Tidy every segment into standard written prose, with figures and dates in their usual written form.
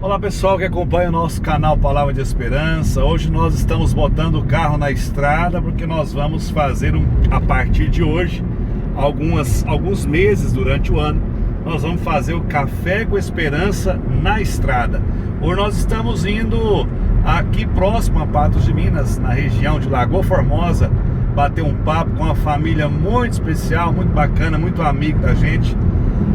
Olá pessoal que acompanha o nosso canal Palavra de Esperança. Hoje nós estamos botando o carro na estrada porque nós vamos fazer a partir de hoje, alguns meses durante o ano, nós vamos fazer o Café com Esperança na estrada. Hoje nós estamos indo aqui próximo a Patos de Minas, na região de Lagoa Formosa, bater um papo com uma família muito especial, muito bacana, muito amigo da gente.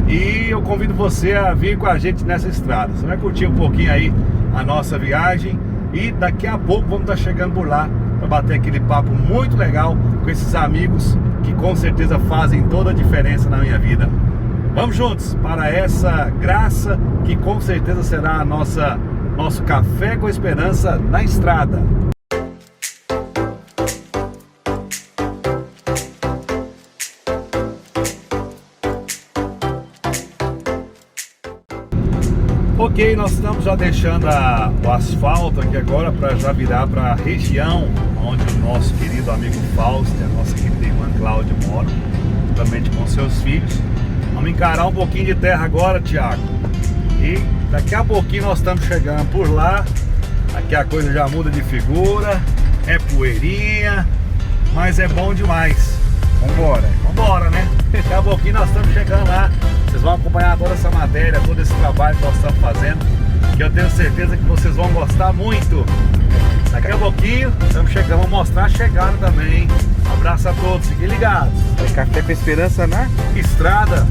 E eu convido você a vir com a gente nessa estrada. Você vai curtir um pouquinho aí a nossa viagem e daqui a pouco vamos estar chegando por lá para bater aquele papo muito legal com esses amigos que com certeza fazem toda a diferença na minha vida. Vamos juntos para essa graça que com certeza será nosso Café com Esperança na estrada. Ok, nós estamos já deixando o asfalto aqui agora para já virar para a região onde o nosso querido amigo Fausto e a nossa querida irmã Cláudia moram, juntamente com seus filhos. Vamos encarar um pouquinho de terra agora, Tiago. E daqui a pouquinho nós estamos chegando por lá. Aqui a coisa já muda de figura, é poeirinha, mas é bom demais. Vambora, né? Daqui a pouquinho nós estamos chegando lá. Vocês vão acompanhar toda essa matéria, todo esse trabalho que nós estamos fazendo, que eu tenho certeza que vocês vão gostar muito. Daqui a pouquinho estamos chegando, vamos mostrar a chegada também. Um abraço a todos, fiquem ligados. É Café com Esperança na estrada.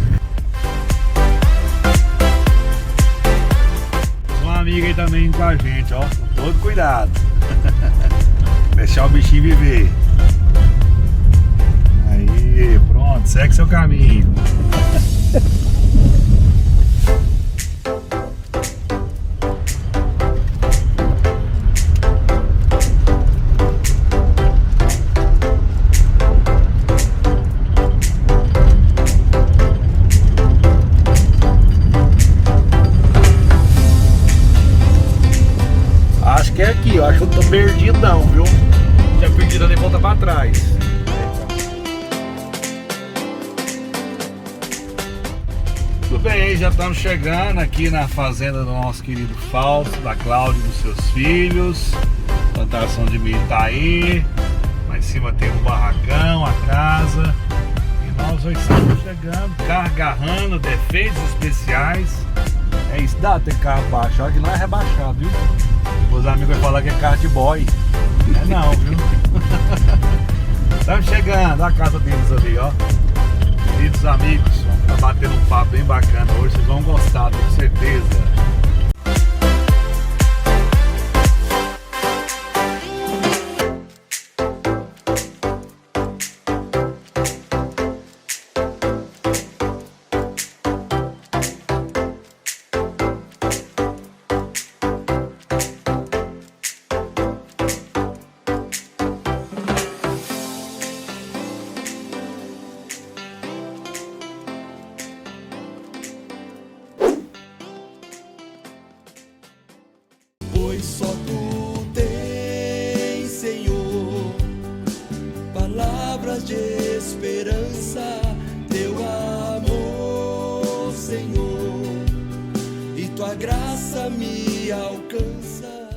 Uma amiga aí também com a gente, ó, com todo cuidado. Deixar o bichinho viver. Aí, pronto, segue seu caminho. Acho que é aqui, eu acho que eu tô perdidão, viu? Já perdido nem volta pra trás. Tudo bem, já estamos chegando aqui na fazenda do nosso querido Fausto, da Cláudia e dos seus filhos. A plantação de milho tá aí. Lá em cima tem um barracão, a casa. E nós já estamos chegando, carro agarrando, defeitos especiais. É isso, dá ter carro baixo, olha que lá é rebaixado, viu? Os amigos vão falar que é carro de boy. É não, viu? Estamos chegando, a casa deles ali, ó. Queridos amigos, vamos estar batendo um papo bem bacana hoje, vocês vão gostar, tenho certeza. Pois só tu tens, Senhor, palavras de esperança, teu amor, Senhor, e tua graça me alcança.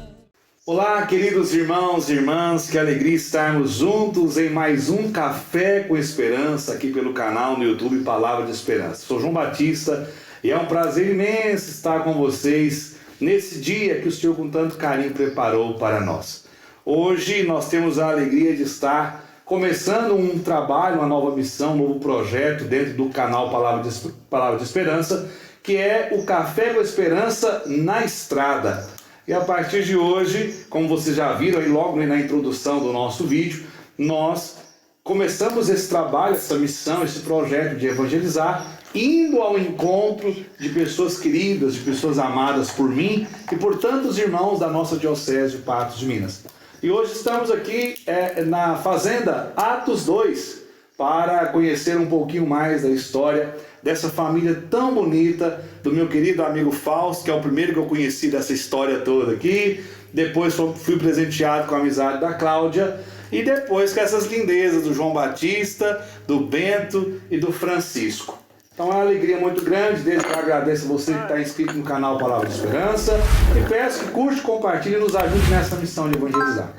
Olá, queridos irmãos e irmãs, que alegria estarmos juntos em mais um Café com Esperança aqui pelo canal no YouTube Palavra de Esperança. Sou João Batista e é um prazer imenso estar com vocês nesse dia que o Senhor com tanto carinho preparou para nós. Hoje nós temos a alegria de estar começando um trabalho, uma nova missão, um novo projeto dentro do canal Palavra de Esperança, que é o Café com Esperança na estrada. E a partir de hoje, como vocês já viram aí logo na introdução do nosso vídeo, nós começamos esse trabalho, essa missão, esse projeto de evangelizar, indo ao encontro de pessoas queridas, de pessoas amadas por mim e por tantos irmãos da nossa Diocese de Patos de Minas. E hoje estamos aqui na Fazenda Atos 2 para conhecer um pouquinho mais da história dessa família tão bonita, do meu querido amigo Fausto, que é o primeiro que eu conheci dessa história toda aqui. Depois fui presenteado com a amizade da Cláudia. E depois com essas lindezas do João Batista, do Bento e do Francisco. Então é uma alegria muito grande, desde que eu agradeço a você que está inscrito no canal Palavra de Esperança e peço que curte, compartilhe e nos ajude nessa missão de evangelizar.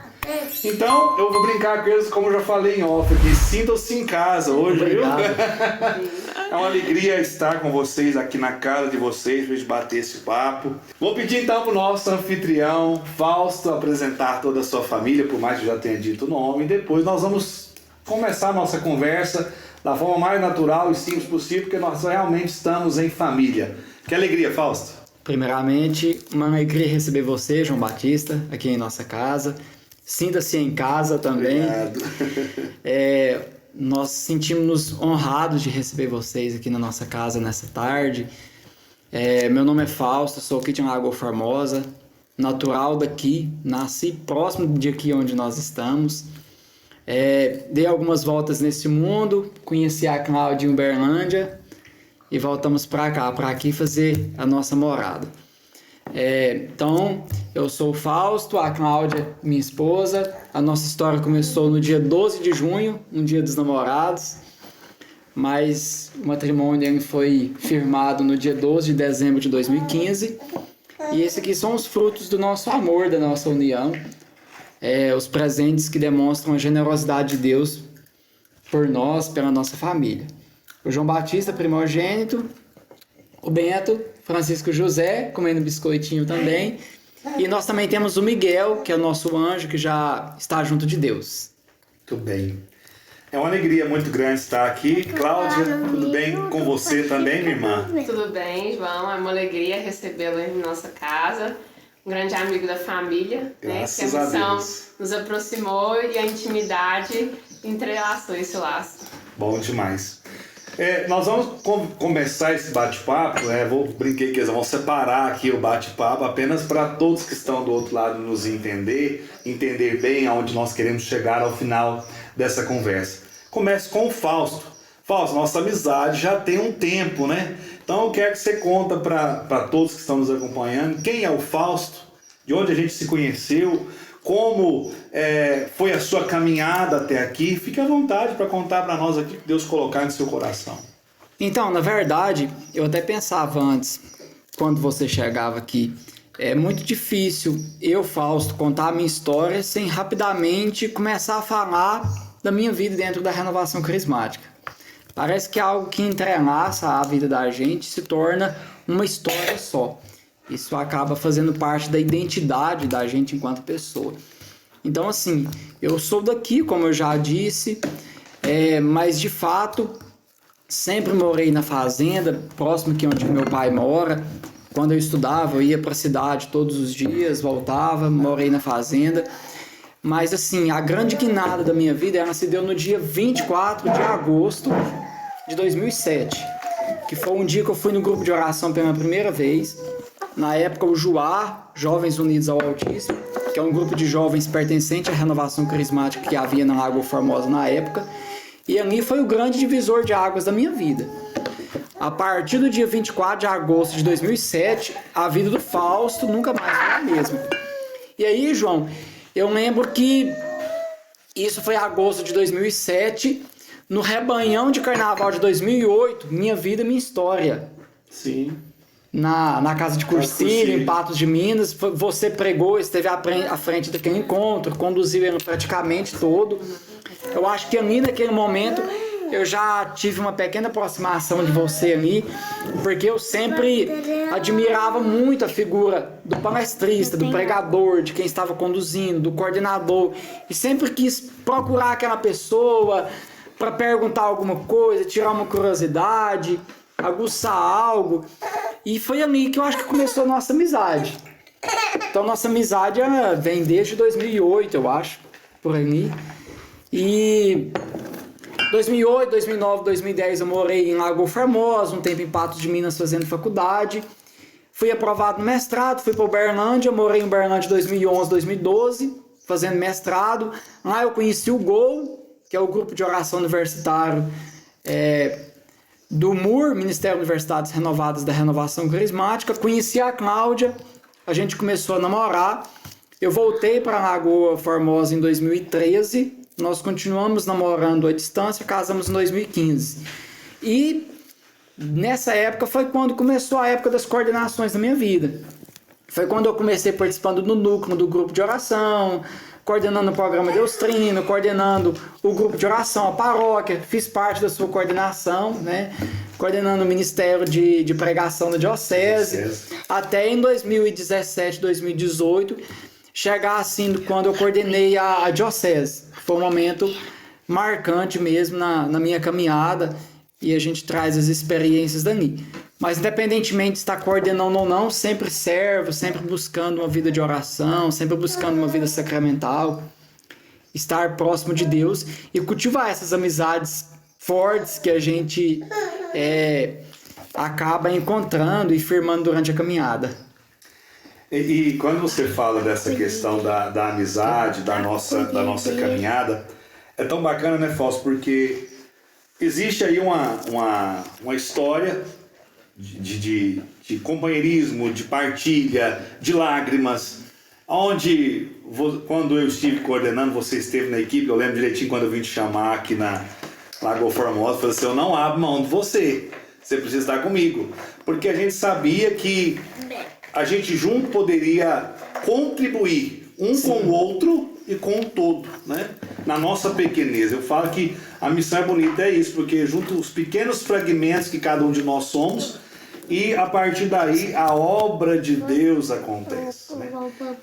Então, eu vou brincar com eles, como eu já falei em off aqui, sintam-se em casa hoje, viu? É uma alegria estar com vocês aqui na casa de vocês, para a gente bater esse papo. Vou pedir então para o nosso anfitrião, Fausto, apresentar toda a sua família, por mais que eu já tenha dito o nome, e depois nós vamos começar a nossa conversa da forma mais natural e simples possível, porque nós realmente estamos em família. Que alegria, Fausto! Primeiramente, uma alegria receber você, João Batista, aqui em nossa casa. Sinta-se em casa também. Obrigado. Nós sentimos-nos honrados de receber vocês aqui na nossa casa nessa tarde. Meu nome é Fausto, sou aqui de Lagoa Formosa, natural daqui, nasci próximo de aqui onde nós estamos. Dei algumas voltas nesse mundo, conheci a Cláudia em Uberlândia e voltamos para cá, para aqui fazer a nossa morada. Então, eu sou o Fausto, a Cláudia, minha esposa. A nossa história começou no dia 12 de junho, um dia dos namorados, mas o matrimônio foi firmado no dia 12 de dezembro de 2015. E esses aqui são os frutos do nosso amor, da nossa união, os presentes que demonstram a generosidade de Deus por nós, pela nossa família. O João Batista, primogênito, o Bento, Francisco José, comendo biscoitinho também. E nós também temos o Miguel, que é o nosso anjo, que já está junto de Deus. Muito bem. É uma alegria muito grande estar aqui. Cláudia, tudo bem com você também, minha irmã? Tudo bem, João. É uma alegria recebê-lo em nossa casa. Um grande amigo da família, Graças né? Que a missão a Deus nos aproximou e a intimidade entrelaçou esse laço. Bom demais. Nós vamos começar esse bate-papo, brinquei que eles vão separar aqui o bate-papo apenas para todos que estão do outro lado nos entender bem aonde nós queremos chegar ao final dessa conversa. Começo com o Fausto. Fausto, nossa amizade já tem um tempo, né? Então eu quero que você conta para todos que estão nos acompanhando quem é o Fausto, de onde a gente se conheceu, como foi a sua caminhada até aqui. Fique à vontade para contar para nós aqui que Deus colocar no seu coração. Então, na verdade, eu até pensava antes, quando você chegava aqui, é muito difícil eu, Fausto, contar a minha história sem rapidamente começar a falar da minha vida dentro da renovação carismática. Parece que é algo que entrelaça a vida da gente, se torna uma história só. Isso acaba fazendo parte da identidade da gente enquanto pessoa. Então, assim, eu sou daqui, como eu já disse, mas de fato, sempre morei na fazenda, próximo aqui onde meu pai mora. Quando eu estudava, eu ia para a cidade todos os dias, voltava, morei na fazenda. Mas, assim, a grande guinada da minha vida, ela se deu no dia 24 de agosto de 2007, que foi um dia que eu fui no grupo de oração pela primeira vez. Na época, o JUAR, Jovens Unidos ao Altíssimo, que é um grupo de jovens pertencente à renovação carismática que havia na Lagoa Formosa na época. E ali foi o grande divisor de águas da minha vida. A partir do dia 24 de agosto de 2007, a vida do Fausto nunca mais foi a mesma. E aí, João, eu lembro que isso foi em agosto de 2007, no Rebanhão de Carnaval de 2008, Minha Vida, Minha História. Sim. Na casa de Cursilho, em Patos de Minas. Você pregou, esteve à frente daquele encontro, conduziu ele praticamente todo. Eu acho que ali naquele momento eu já tive uma pequena aproximação de você ali, porque eu sempre admirava muito a figura do palestrista, do pregador, de quem estava conduzindo, do coordenador, e sempre quis procurar aquela pessoa para perguntar alguma coisa, tirar uma curiosidade, aguçar algo. E foi ali que eu acho que começou a nossa amizade. Então, nossa amizade vem desde 2008, eu acho, por ali. E 2008, 2009, 2010 eu morei em Lagoa Formosa, um tempo em Patos de Minas fazendo faculdade. Fui aprovado no mestrado, fui para Uberlândia, morei em Uberlândia 2011, 2012, fazendo mestrado. Lá eu conheci o GOL, que é o grupo de oração universitário do MUR, Ministério Universidades Renovadas da Renovação Carismática. Conheci a Cláudia, a gente começou a namorar. Eu voltei para Lagoa Formosa em 2013, nós continuamos namorando à distância, casamos em 2015. E nessa época foi quando começou a época das coordenações na minha vida. Foi quando eu comecei participando do núcleo do grupo de oração, coordenando o programa Deustrino, coordenando o grupo de oração, a paróquia, fiz parte da sua coordenação, né? Coordenando o Ministério de Pregação da Diocese, até em 2017, 2018, chegar assim quando eu coordenei a Diocese. Foi um momento marcante mesmo na minha caminhada e a gente traz as experiências dali. Mas independentemente de estar coordenando ou não, sempre servo, sempre buscando uma vida de oração, sempre buscando uma vida sacramental, estar próximo de Deus e cultivar essas amizades fortes que a gente acaba encontrando e firmando durante a caminhada. E quando você fala dessa questão da amizade, da nossa caminhada, é tão bacana, né, Fausto? Porque existe aí uma história de companheirismo, de partilha, de lágrimas, onde quando eu estive coordenando, você esteve na equipe, eu lembro direitinho quando eu vim te chamar aqui na Lagoa Formosa, eu falei assim, eu não abro mão de você precisa estar comigo, porque a gente sabia que a gente junto poderia contribuir um com o outro e com o todo, né? Na nossa pequenez. Eu falo que a missão é bonita, é isso, porque junto os pequenos fragmentos que cada um de nós somos, e a partir daí a obra de Deus acontece, né?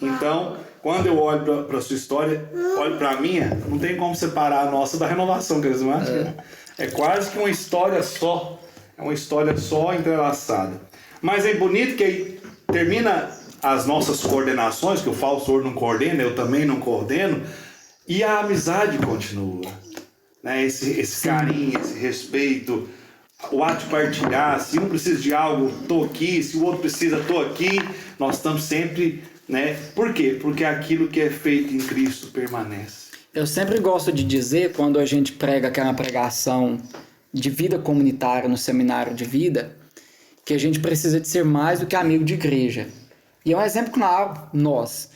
Então, quando eu olho para a sua história, olho para a minha, não tem como separar a nossa da renovação carismática. É quase que uma história só, é uma história só entrelaçada. Mas é bonito que aí termina as nossas coordenações, que o Fausto não coordena, eu também não coordeno, e a amizade continua, né? Esse carinho, esse respeito, o ato de partilhar, se um precisa de algo, estou aqui, se o outro precisa, estou aqui, nós estamos sempre, né? Por quê? Porque aquilo que é feito em Cristo permanece. Eu sempre gosto de dizer, quando a gente prega aquela pregação de vida comunitária no seminário de vida, que a gente precisa de ser mais do que amigo de igreja. E é um exemplo claro, nós.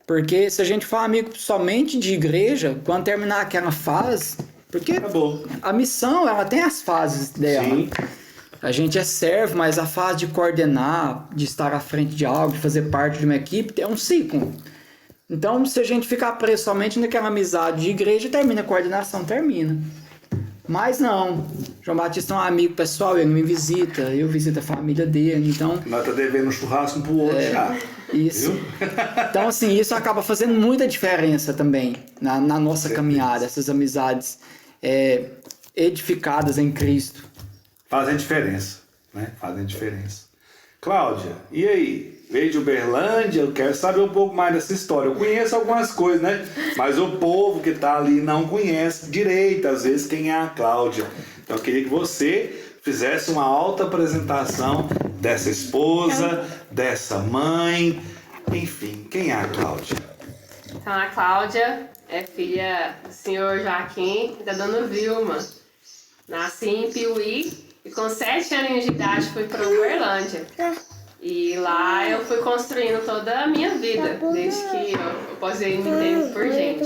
Porque se a gente for amigo somente de igreja, quando terminar aquela fase... Porque acabou. A missão, ela tem as fases dela. Sim. A gente é servo, mas a fase de coordenar, de estar à frente de algo, de fazer parte de uma equipe, é um ciclo. Então, se a gente ficar preso somente naquela amizade de igreja, termina a coordenação, termina. Mas não, João Batista é um amigo pessoal, ele me visita, eu visito a família dele, então... Nós tá devendo um churrasco pro outro já. Isso. Viu? Então, assim, isso acaba fazendo muita diferença também na nossa caminhada, essas amizades edificadas em Cristo. Fazem diferença, né? Fazem diferença. Cláudia, e aí? Veio de Uberlândia, eu quero saber um pouco mais dessa história. Eu conheço algumas coisas, né? Mas o povo que tá ali não conhece direito, às vezes, quem é a Cláudia. Então eu queria que você fizesse uma alta apresentação dessa esposa, dessa mãe, enfim, quem é a Cláudia? Então, a Cláudia é filha do senhor Joaquim e da dona Vilma. Nasci em Piuí e com 7 anos de idade fui para Uberlândia. E lá eu fui construindo toda a minha vida, desde que eu posei me entendo por gente.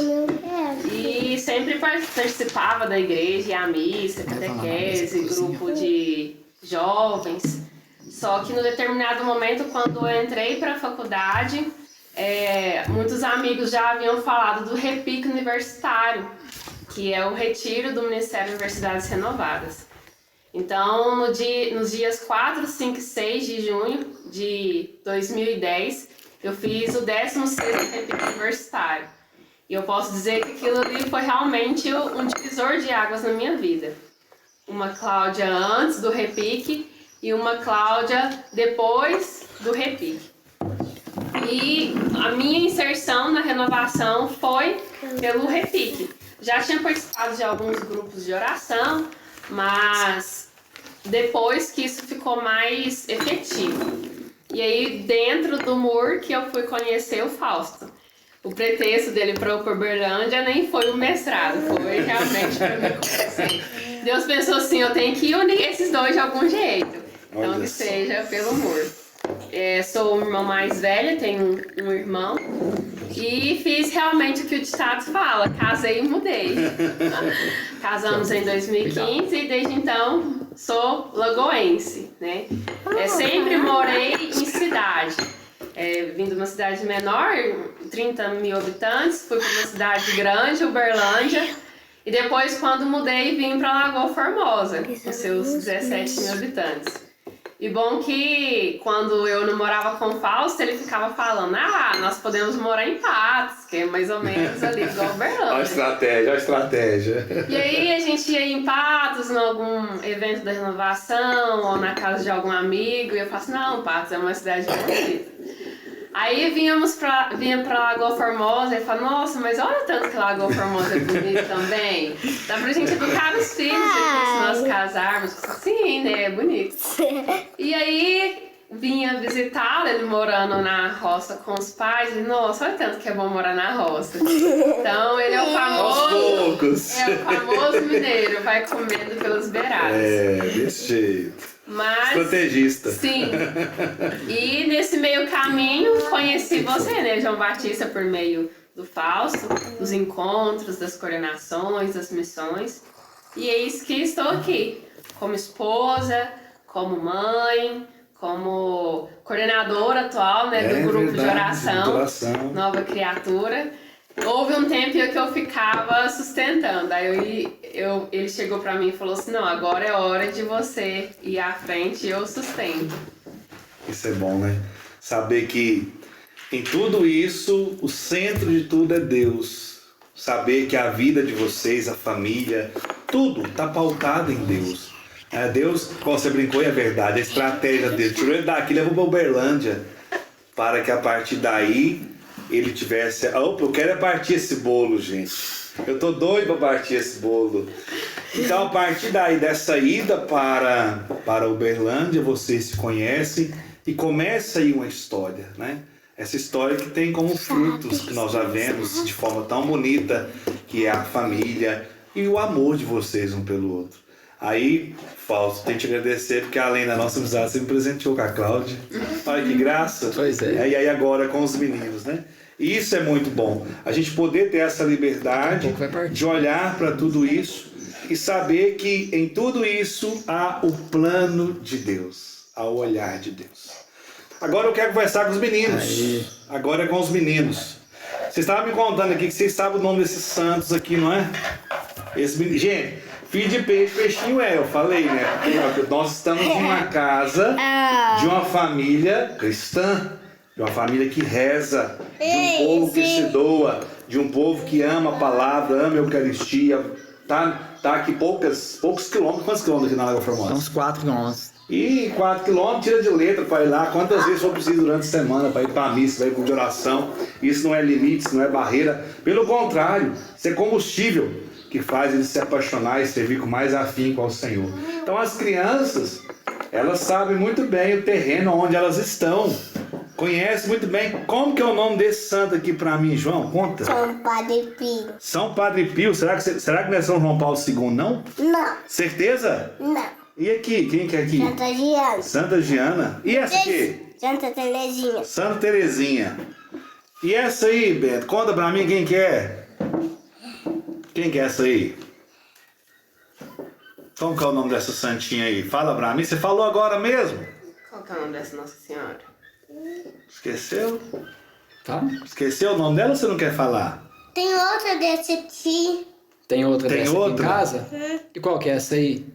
E sempre participava da igreja, ia à missa, catequese, grupo de jovens. Só que no determinado momento, quando eu entrei para a faculdade, muitos amigos já haviam falado do REPIC universitário, que é o retiro do Ministério de Universidades Renovadas. Então, nos dias 4, 5 e 6 de junho de 2010, eu fiz o 16º REPIC universitário. E eu posso dizer que aquilo ali foi realmente um divisor de águas na minha vida. Uma Cláudia antes do REPIC e uma Cláudia depois do REPIC. E a minha inserção na renovação foi pelo REPIC. Já tinha participado de alguns grupos de oração, mas depois que isso ficou mais efetivo. E aí, dentro do MUR, que eu fui conhecer o Fausto. O pretexto dele para o Uberlândia nem foi o mestrado, foi realmente para me conhecer. Deus pensou assim, eu tenho que unir esses dois de algum jeito. Então, que seja pelo MUR. Sou uma irmã mais velha, tenho um irmão. E fiz realmente o que o ditado fala, casei e mudei. Casamos em 2015 e desde então sou lagoense, né? Sempre morei em cidade. Vim de uma cidade menor, 30 mil habitantes, fui para uma cidade grande, Uberlândia, e depois, quando mudei, vim para Lagoa Formosa, com seus 17 mil habitantes. E bom que quando eu não morava com o Fausto, ele ficava falando, nós podemos morar em Patos, que é mais ou menos ali igual Uberlândia. Olha a estratégia. E aí a gente ia em Patos, em algum evento da renovação, ou na casa de algum amigo, e eu falo assim, não, Patos é uma cidade bonita. Aí vinha pra Lagoa Formosa e falava, nossa, mas olha tanto que Lagoa Formosa é bonita também. Dá pra gente educar os filhos depois se nós casarmos. Sim, né? É bonito. E aí vinha visitá-lo, ele morando na roça com os pais, e nossa, olha tanto que é bom morar na roça. Então ele é o famoso. Aos poucos. É o famoso mineiro, vai comendo pelos beirados. Desse jeito. Mas, estrategista. Sim. E nesse meio caminho conheci você, né, João Batista, por meio do Fausto, dos encontros, das coordenações, das missões. E eis que estou aqui, como esposa, como mãe, como coordenadora atual, né, do grupo de oração, Nova Criatura. Houve um tempo que eu ficava sustentando, aí ele chegou pra mim e falou assim, não, agora é hora de você ir à frente e eu sustento. Isso é bom, né? Saber que em tudo isso, o centro de tudo é Deus. Saber que a vida de vocês, a família, tudo está pautado em Deus. Deus, como você brincou, é verdade, a estratégia dele, tirou ele daqui, levou para Uberlândia, para que a partir daí ele tivesse... Opa, eu quero partir esse bolo, gente. Eu tô doido para partir esse bolo. Então, a partir daí, dessa ida para Uberlândia, vocês se conhecem e começa aí uma história, né? Essa história que tem como frutos, que nós já vemos de forma tão bonita, que é a família e o amor de vocês um pelo outro. Aí, Fausto, tem que te agradecer, porque além da nossa amizade, você me presenteou com a Cláudia. Olha que graça. Pois é. E aí agora com os meninos, né? E isso é muito bom. A gente poder ter essa liberdade de olhar para tudo isso e saber que em tudo isso há o plano de Deus, há o olhar de Deus. Agora eu quero conversar com os meninos. Aí. Agora é com os meninos. Vocês estavam me contando aqui que vocês sabem o nome desses santos aqui, não é? Gente, filho de peixe, peixinho eu falei, né? Porque nós estamos em uma casa de uma família cristã, de uma família que reza, de um povo que se doa, de um povo que ama a palavra, ama a Eucaristia. Tá aqui poucos quilômetros. Quantos quilômetros aqui na Lagoa Formosa? Uns 4 quilômetros. E 4 quilômetros tira de letra para ir lá. Quantas vezes for preciso durante a semana para ir para a missa, para ir para de oração. Isso não é limite, isso não é barreira. Pelo contrário, isso é combustível que faz eles se apaixonar e servir com mais afinco ao Senhor. Então as crianças, elas sabem muito bem o terreno onde elas estão. Conhecem muito bem. Como que é o nome desse santo aqui para mim, João? Conta. São Padre Pio. São Padre Pio. Será que não é São João Paulo II, não? Não. Certeza? Não. E aqui? Quem que é aqui? Santa Giana. Santa Giana. E essa aqui? Santa Terezinha. Santa Terezinha. E essa aí, Beto? Conta pra mim quem que é. Quem que é essa aí? Como que é o nome dessa santinha aí? Fala pra mim. Você falou agora mesmo? Qual que é o nome dessa Nossa Senhora? Esqueceu? Tá? Esqueceu o nome dela ou você não quer falar? Tem outra desse aqui. Tem outra Tem dessa aqui outra? em casa? E qual que é essa aí?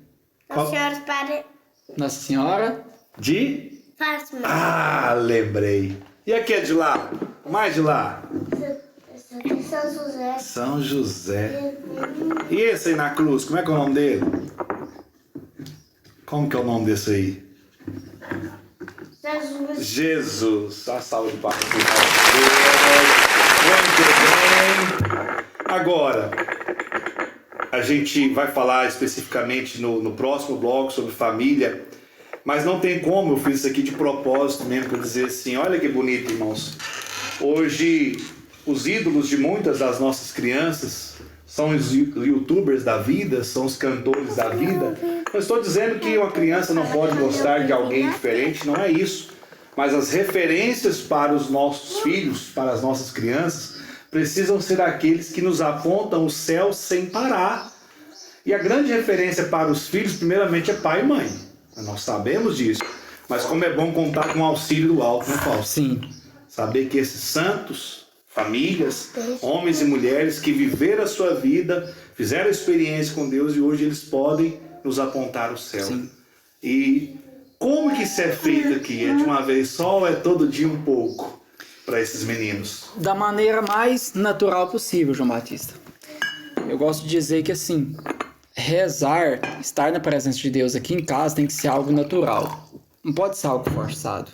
Nossa Senhora Padre Nossa Senhora? De? Fátima. Ah, lembrei. E aqui é de lá? Mais de lá? Essa aqui é São José. São José. E esse aí na cruz, como é que é o nome dele? Como que é o nome desse aí? Jesus. Jesus. A salva de palmas. Muito bem. Agora, a gente vai falar especificamente no próximo bloco sobre família, mas não tem como, eu fiz isso aqui de propósito mesmo, para dizer assim, olha que bonito, irmãos. Hoje, os ídolos de muitas das nossas crianças são os youtubers da vida, são os cantores da vida. Eu estou dizendo que uma criança não pode gostar de alguém diferente, não é isso. Mas as referências para os nossos filhos, para as nossas crianças, precisam ser aqueles que nos apontam o céu sem parar. E a grande referência para os filhos, primeiramente, é pai e mãe. Nós sabemos disso. Mas como é bom contar com o auxílio do alto, né, Fausto? Sim. Saber que esses santos, famílias, homens e mulheres que viveram a sua vida, fizeram experiência com Deus e hoje eles podem nos apontar o céu. Sim. E como que isso é feito aqui? É de uma vez só ou é todo dia um pouco para esses meninos? Da maneira mais natural possível, João Batista. Eu gosto de dizer que assim, rezar, estar na presença de Deus aqui em casa tem que ser algo natural. Não pode ser algo forçado.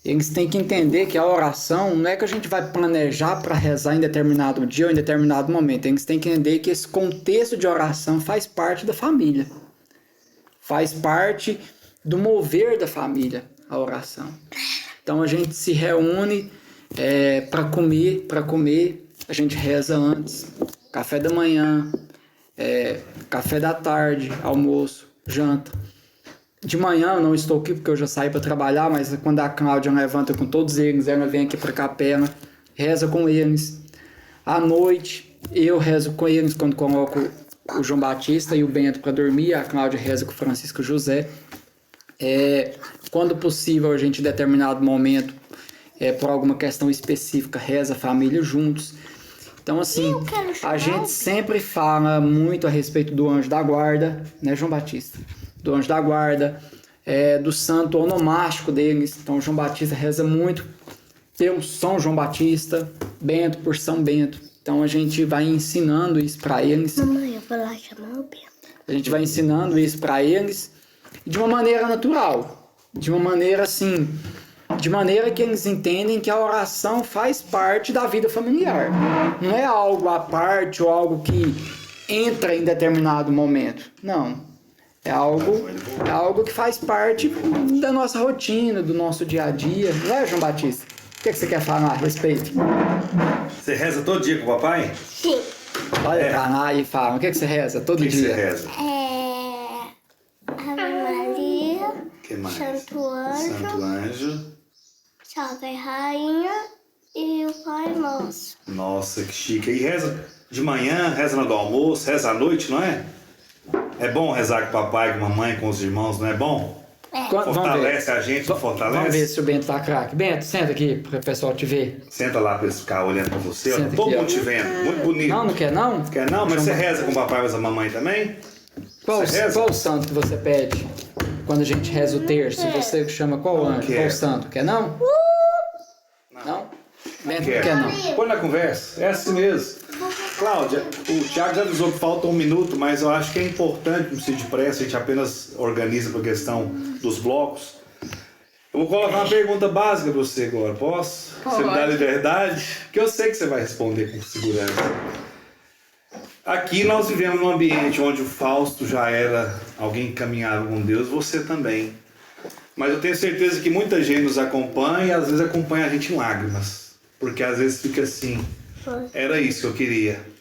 Eles têm que entender que a oração não é que a gente vai planejar para rezar em determinado dia ou em determinado momento. Eles têm que entender que esse contexto de oração faz parte da família. Faz parte do mover da família, a oração. Então a gente se reúne para comer, a gente reza antes. Café da manhã, café da tarde, almoço, janta. De manhã eu não estou aqui porque eu já saí para trabalhar, mas quando a Cláudia levanta com todos eles, ela vem aqui para a capela, reza com eles. À noite eu rezo com eles quando coloco o João Batista e o Bento para dormir, a Cláudia reza com o Francisco José. Quando possível, a gente em determinado momento, por alguma questão específica, reza a família juntos. Então assim, a gente sempre fala muito a respeito do anjo da guarda, né, João Batista? Do anjo da guarda, do santo onomástico deles. Então João Batista reza muito pelo São João Batista, Bento por São Bento. Então a gente vai ensinando isso para eles. Mamãe, eu vou lá chamar o Bento. A gente vai ensinando isso para eles de uma maneira natural, de uma maneira assim, de maneira que eles entendem que a oração faz parte da vida familiar. Não é algo à parte ou algo que entra em determinado momento. Não. É algo que faz parte da nossa rotina, do nosso dia a dia. Não é, João Batista? O que você quer falar a respeito? Você reza todo dia com o papai? Sim. Olha pra lá e fala. O que você reza todo O que dia? você reza? Ave Maria, Que mais? Santo Anjo, Santo Anjo. Salve Rainha e o Pai Nosso. Nossa, que chique. E reza de manhã, reza na hora do almoço, reza à noite, não é? É bom rezar com o papai, com a mamãe, com os irmãos, não é bom? Fortalece a gente, não fortalece? Vamos ver se o Bento tá craque. Bento, senta aqui para o pessoal te ver. Senta lá para eles ficarem olhando para você. Ó. Senta Todo aqui, mundo ó. te vendo. Muito bonito. Não quer não? Quer não? Mas você reza com o papai e a mamãe também? Qual Você reza? o santo que você pede quando a gente reza o terço? Você chama qual anjo? quero. Qual santo? Quer não? Não? Bento não quer não. Põe na conversa. É assim mesmo. Cláudia, o Thiago já avisou que falta 1 minuto, mas eu acho que é importante, não precisa de pressa, a gente apenas organiza para a questão dos blocos. Eu vou colocar uma pergunta básica para você agora, posso? Pode. Você me dá liberdade? Que eu sei que você vai responder com segurança. Aqui nós vivemos num ambiente onde o Fausto já era alguém encaminhado com Deus, você também. Mas eu tenho certeza que muita gente nos acompanha e às vezes acompanha a gente em lágrimas. Porque às vezes fica assim, era isso que eu queria.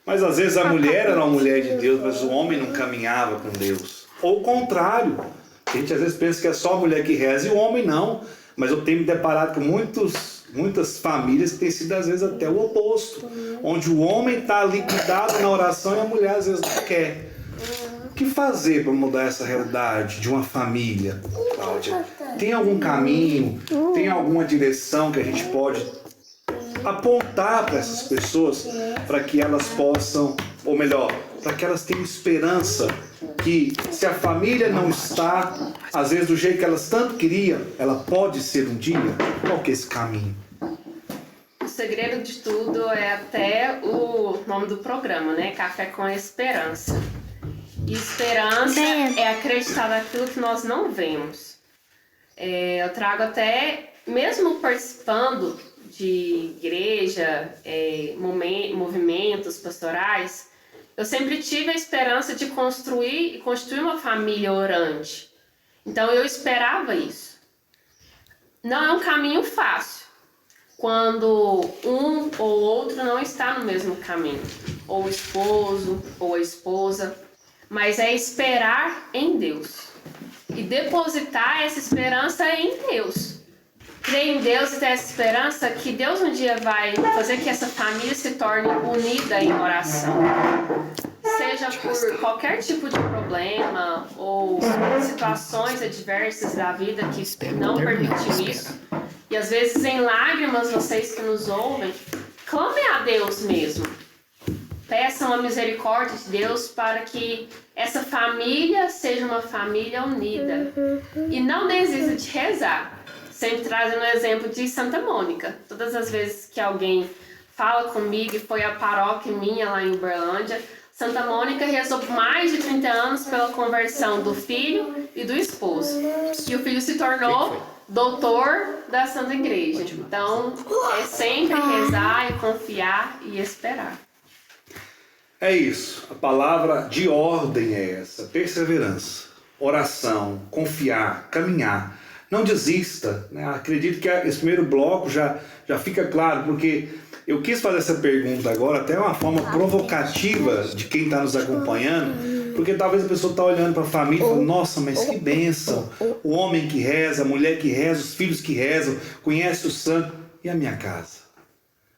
Mas às vezes a mulher era uma mulher de Deus, mas o homem não caminhava com Deus. Ou o contrário. A gente às vezes pensa que é só a mulher que reza e o homem não. Mas eu tenho me deparado com muitas famílias que têm sido às vezes até o oposto. Onde o homem está liquidado na oração e a mulher às vezes não quer. O que fazer para mudar essa realidade de uma família, Cláudia? Tem algum caminho? Tem alguma direção que a gente pode apontar para essas pessoas para que elas possam, ou melhor, para que elas tenham esperança que se a família não está, às vezes do jeito que elas tanto queriam, ela pode ser um dia? Qual que é esse caminho? O segredo de tudo é até o nome do programa, né? Café com Esperança. E esperança é acreditar naquilo que nós não vemos. Eu trago até, mesmo participando de igreja, movimentos pastorais, eu sempre tive a esperança de construir uma família orante. Então eu esperava isso. Não é um caminho fácil quando um ou outro não está no mesmo caminho, ou o esposo ou a esposa, mas é esperar em Deus e depositar essa esperança em Deus. Crer em Deus e ter essa esperança que Deus um dia vai fazer que essa família se torne unida em oração. seja por qualquer tipo de problema ou situações adversas da vida que não permitiu isso. E às vezes em lágrimas, vocês que nos ouvem, clamem a Deus mesmo. Peçam a misericórdia de Deus para que essa família seja uma família unida. E não desista de rezar. Sempre trazendo o exemplo de Santa Mônica. Todas as vezes que alguém fala comigo, e foi a paróquia minha lá em Uberlândia, Santa Mônica rezou por mais de 30 anos pela conversão do filho e do esposo. E o filho se tornou doutor da Santa Igreja. Então, é sempre rezar e confiar e esperar. É isso. A palavra de ordem é essa. Perseverança, oração, confiar, caminhar. Não desista, né? Acredito que esse primeiro bloco já fica claro, porque eu quis fazer essa pergunta agora, até uma forma provocativa de quem está nos acompanhando, porque talvez a pessoa está olhando para a família e falando, nossa, mas que bênção, o homem que reza, a mulher que reza, os filhos que rezam, conhece o santo, e a minha casa?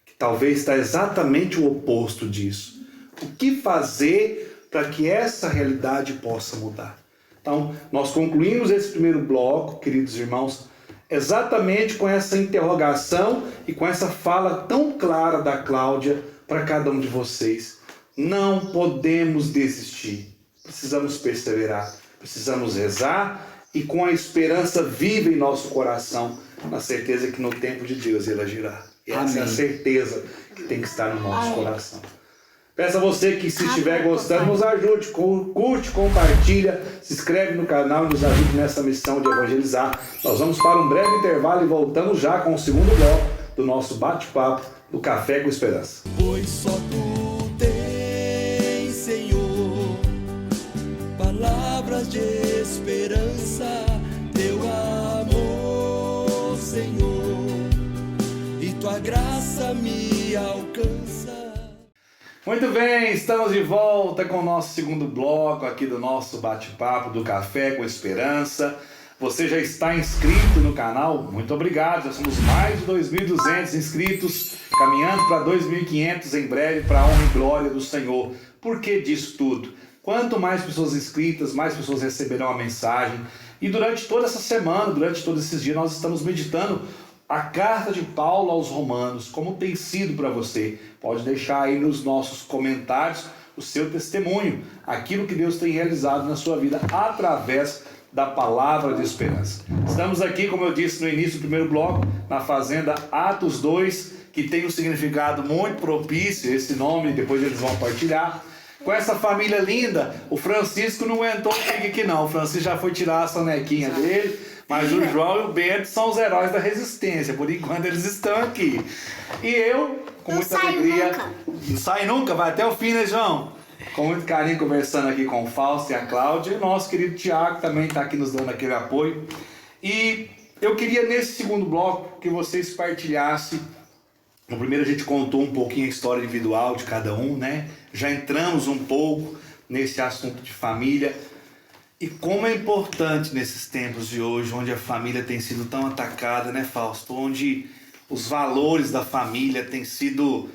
Que talvez está exatamente o oposto disso. O que fazer para que essa realidade possa mudar? Então, nós concluímos esse primeiro bloco, queridos irmãos, exatamente com essa interrogação e com essa fala tão clara da Cláudia para cada um de vocês. Não podemos desistir, precisamos perseverar, precisamos rezar e com a esperança viva em nosso coração, na certeza que no tempo de Deus ele agirá. E essa é a certeza que tem que estar no nosso coração. Peço a você que, se estiver gostando, nos ajude, curte, compartilha, se inscreve no canal e nos ajude nessa missão de evangelizar. Nós vamos para um breve intervalo e voltamos já com o segundo bloco do nosso bate-papo do Café com Esperança. Pois só tu tens, Senhor, palavras de esperança, teu amor, Senhor, e tua graça me alcança. Muito bem, estamos de volta com o nosso segundo bloco aqui do nosso bate-papo do Café com Esperança. Você já está inscrito no canal? Muito obrigado, já somos mais de 2.200 inscritos, caminhando para 2.500 em breve, para a honra e glória do Senhor. Por que disso tudo? Quanto mais pessoas inscritas, mais pessoas receberão a mensagem. E durante toda essa semana, durante todos esses dias, nós estamos meditando a carta de Paulo aos Romanos. Como tem sido para você? Pode deixar aí nos nossos comentários o seu testemunho, aquilo que Deus tem realizado na sua vida através da palavra de esperança. Estamos aqui, como eu disse no início do primeiro bloco, na fazenda Atos 2, que tem um significado muito propício, esse nome depois eles vão partilhar. Com essa família linda, o Francisco não aguentou ficar aqui não, o Francisco já foi tirar a sonequinha dele, mas o João e o Bento são os heróis da resistência, por enquanto eles estão aqui. E eu, com muita alegria... Não sai nunca, vai até o fim, né, João? Com muito carinho, conversando aqui com o Fausto e a Cláudia, e o nosso querido Tiago também está aqui nos dando aquele apoio. E eu queria, nesse segundo bloco, que vocês partilhassem. No primeiro a gente contou um pouquinho a história individual de cada um, né? Já entramos um pouco nesse assunto de família. E como é importante nesses tempos de hoje, onde a família tem sido tão atacada, né, Fausto? Onde os valores da família têm sido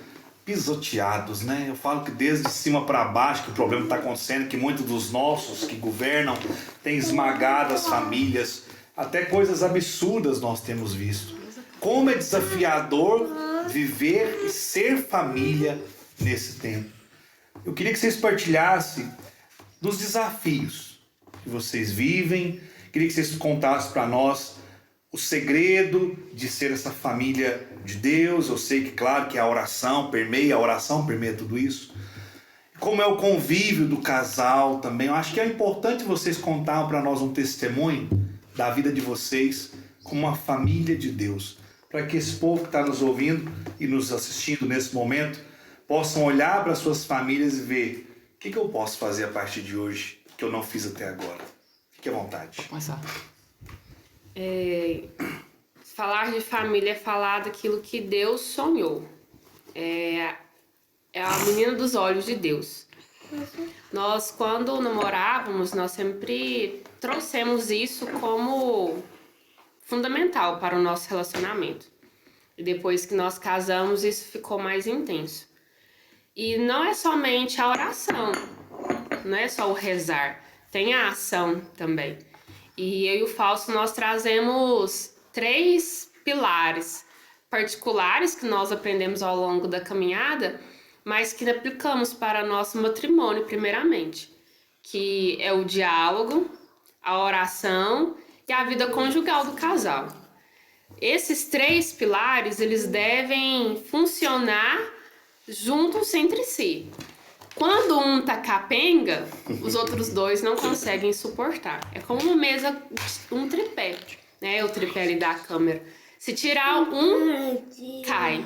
pisoteados, né? Eu falo que desde cima para baixo que o problema está acontecendo, que muitos dos nossos que governam têm esmagado as famílias. Até coisas absurdas nós temos visto. Como é desafiador viver e ser família nesse tempo. Eu queria que vocês partilhassem dos desafios que vocês vivem. Queria que vocês contassem para nós o segredo de ser essa família de Deus. Eu sei que, claro, que a oração permeia tudo isso. Como é o convívio do casal também. Eu acho que é importante vocês contarem para nós um testemunho da vida de vocês como uma família de Deus. Para que esse povo que está nos ouvindo e nos assistindo nesse momento possam olhar para suas famílias e ver o que eu posso fazer a partir de hoje que eu não fiz até agora. Fique à vontade. Começar. Falar de família é falar daquilo que Deus sonhou. É a menina dos olhos de Deus. Nós, quando namorávamos, nós sempre trouxemos isso como fundamental para o nosso relacionamento. E depois que nós casamos, isso ficou mais intenso. E não é somente a oração, não é só o rezar, tem a ação também. E eu e o Fausto, nós trazemos 3 pilares particulares que nós aprendemos ao longo da caminhada, mas que aplicamos para nosso matrimônio primeiramente, que é o diálogo, a oração e a vida conjugal do casal. Esses 3 pilares, eles devem funcionar juntos entre si. Quando um tá capenga, os outros 2 não conseguem suportar. É como uma mesa, um tripé, né? O tripé ali da câmera. Se tirar um, cai.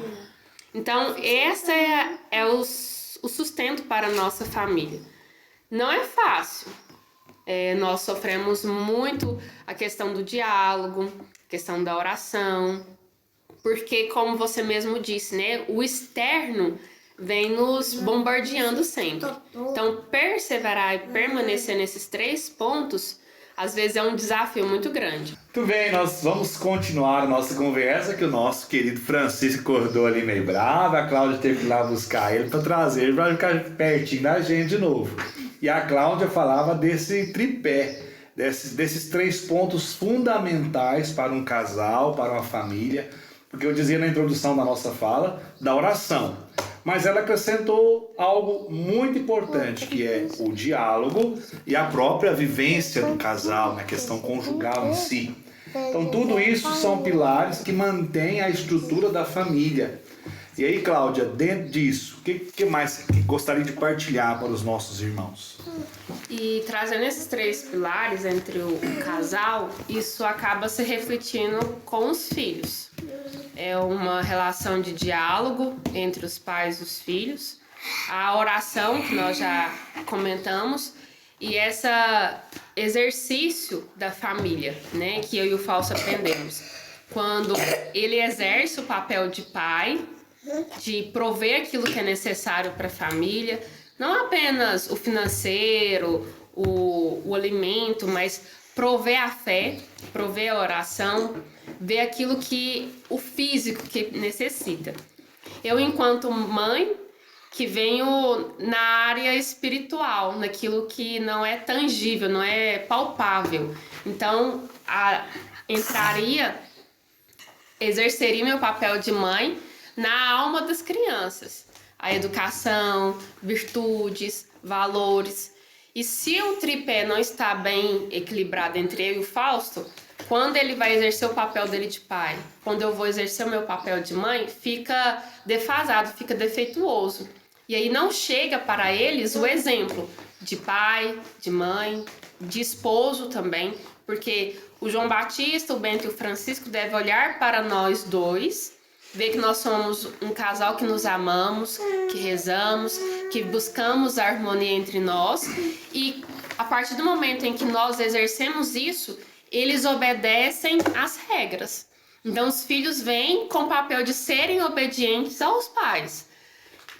Então, esse é o sustento para a nossa família. Não é fácil. Nós sofremos muito a questão do diálogo, a questão da oração, porque, como você mesmo disse, né, o externo vem nos bombardeando sempre. Então, perseverar e permanecer nesses 3 pontos, às vezes é um desafio muito grande. Muito bem, nós vamos continuar a nossa conversa, que o nosso querido Francisco acordou ali meio bravo, a Cláudia teve que ir lá buscar ele para trazer, para ficar pertinho da gente de novo. E a Cláudia falava desse tripé, desses 3 pontos fundamentais para um casal, para uma família, porque eu dizia na introdução da nossa fala, da oração. Mas ela acrescentou algo muito importante, que é o diálogo e a própria vivência do casal, na questão conjugal em si. Então, tudo isso são pilares que mantêm a estrutura da família. E aí, Cláudia, dentro disso, o que mais que gostaria de partilhar para os nossos irmãos? E trazendo esses 3 pilares entre o casal, isso acaba se refletindo com os filhos. É uma relação de diálogo entre os pais e os filhos, a oração, que nós já comentamos, e esse exercício da família, né, que eu e o Fausto aprendemos. Quando ele exerce o papel de pai, de prover aquilo que é necessário para a família, não apenas o financeiro, o alimento, mas prover a fé, prover a oração, ver aquilo que o físico que necessita. Eu, enquanto mãe, que venho na área espiritual, naquilo que não é tangível, não é palpável. Então, exerceria meu papel de mãe na alma das crianças. A educação, virtudes, valores. E se o tripé não está bem equilibrado entre eu e o Fausto, quando ele vai exercer o papel dele de pai, quando eu vou exercer o meu papel de mãe, fica defasado, fica defeituoso. E aí não chega para eles o exemplo de pai, de mãe, de esposo também, porque o João Batista, o Bento e o Francisco devem olhar para nós 2, ver que nós somos um casal que nos amamos, que rezamos, que buscamos a harmonia entre nós, e a partir do momento em que nós exercemos isso, eles obedecem às regras. Então os filhos vêm com o papel de serem obedientes aos pais.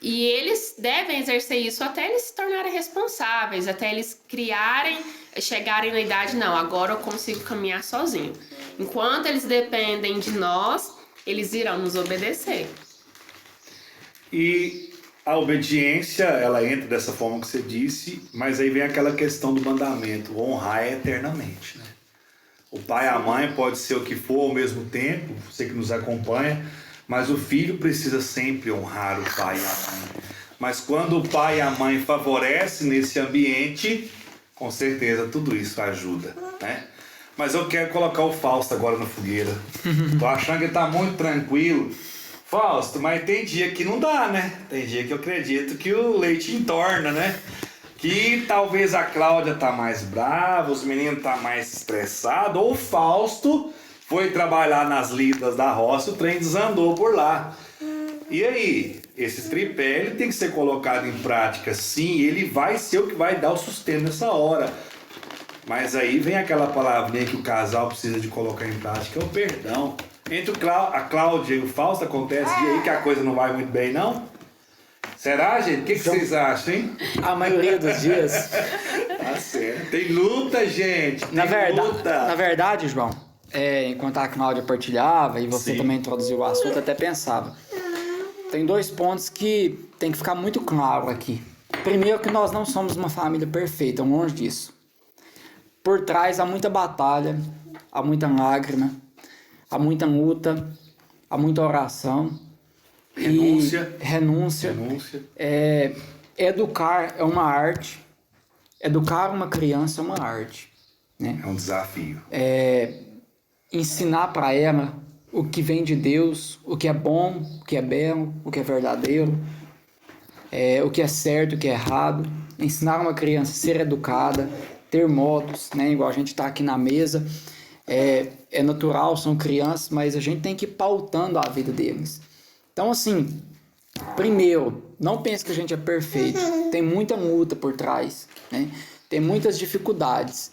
E eles devem exercer isso até eles se tornarem responsáveis, até eles chegarem na idade, não, agora eu consigo caminhar sozinho. Enquanto eles dependem de nós, eles irão nos obedecer. E a obediência, ela entra dessa forma que você disse, mas aí vem aquela questão do mandamento, honrar eternamente, né? O pai e a mãe pode ser o que for ao mesmo tempo, você que nos acompanha, mas o filho precisa sempre honrar o pai e a mãe. Mas quando o pai e a mãe favorecem nesse ambiente, com certeza tudo isso ajuda, né? Mas eu quero colocar o Fausto agora na fogueira. Tô achando que ele tá muito tranquilo. Fausto, mas tem dia que não dá, né? Tem dia que eu acredito que o leite entorna, né? Que talvez a Cláudia tá mais brava, os meninos tá mais estressados, ou o Fausto foi trabalhar nas lidas da roça, o trem desandou por lá. E aí, esse tripé, ele tem que ser colocado em prática, sim, ele vai ser o que vai dar o sustento nessa hora. Mas aí vem aquela palavrinha que o casal precisa de colocar em prática, é o perdão. Entre a Cláudia e o Fausto acontece dia aí que a coisa não vai muito bem, não? Será, gente? O que vocês acham, hein? A maioria dos dias. Tá certo. Tem luta, gente. Tem Na luta. verdade, João, enquanto a Cláudia partilhava e você Sim. também introduziu o assunto, até pensava. Tem 2 pontos que tem que ficar muito claro aqui. Primeiro que nós não somos uma família perfeita, longe disso. Por trás há muita batalha, há muita lágrima, há muita luta, há muita oração. Renúncia. Renúncia. Educar é uma arte. Educar uma criança é uma arte, né? É um desafio. Ensinar para ela o que vem de Deus, o que é bom, o que é belo, o que é verdadeiro, o que é certo, o que é errado. Ensinar uma criança a ser educada, ter modos, né? Igual a gente está aqui na mesa. É natural, são crianças, mas a gente tem que ir pautando a vida deles. Então, assim, primeiro, não pense que a gente é perfeito. Tem muita luta por trás, né? Tem muitas dificuldades.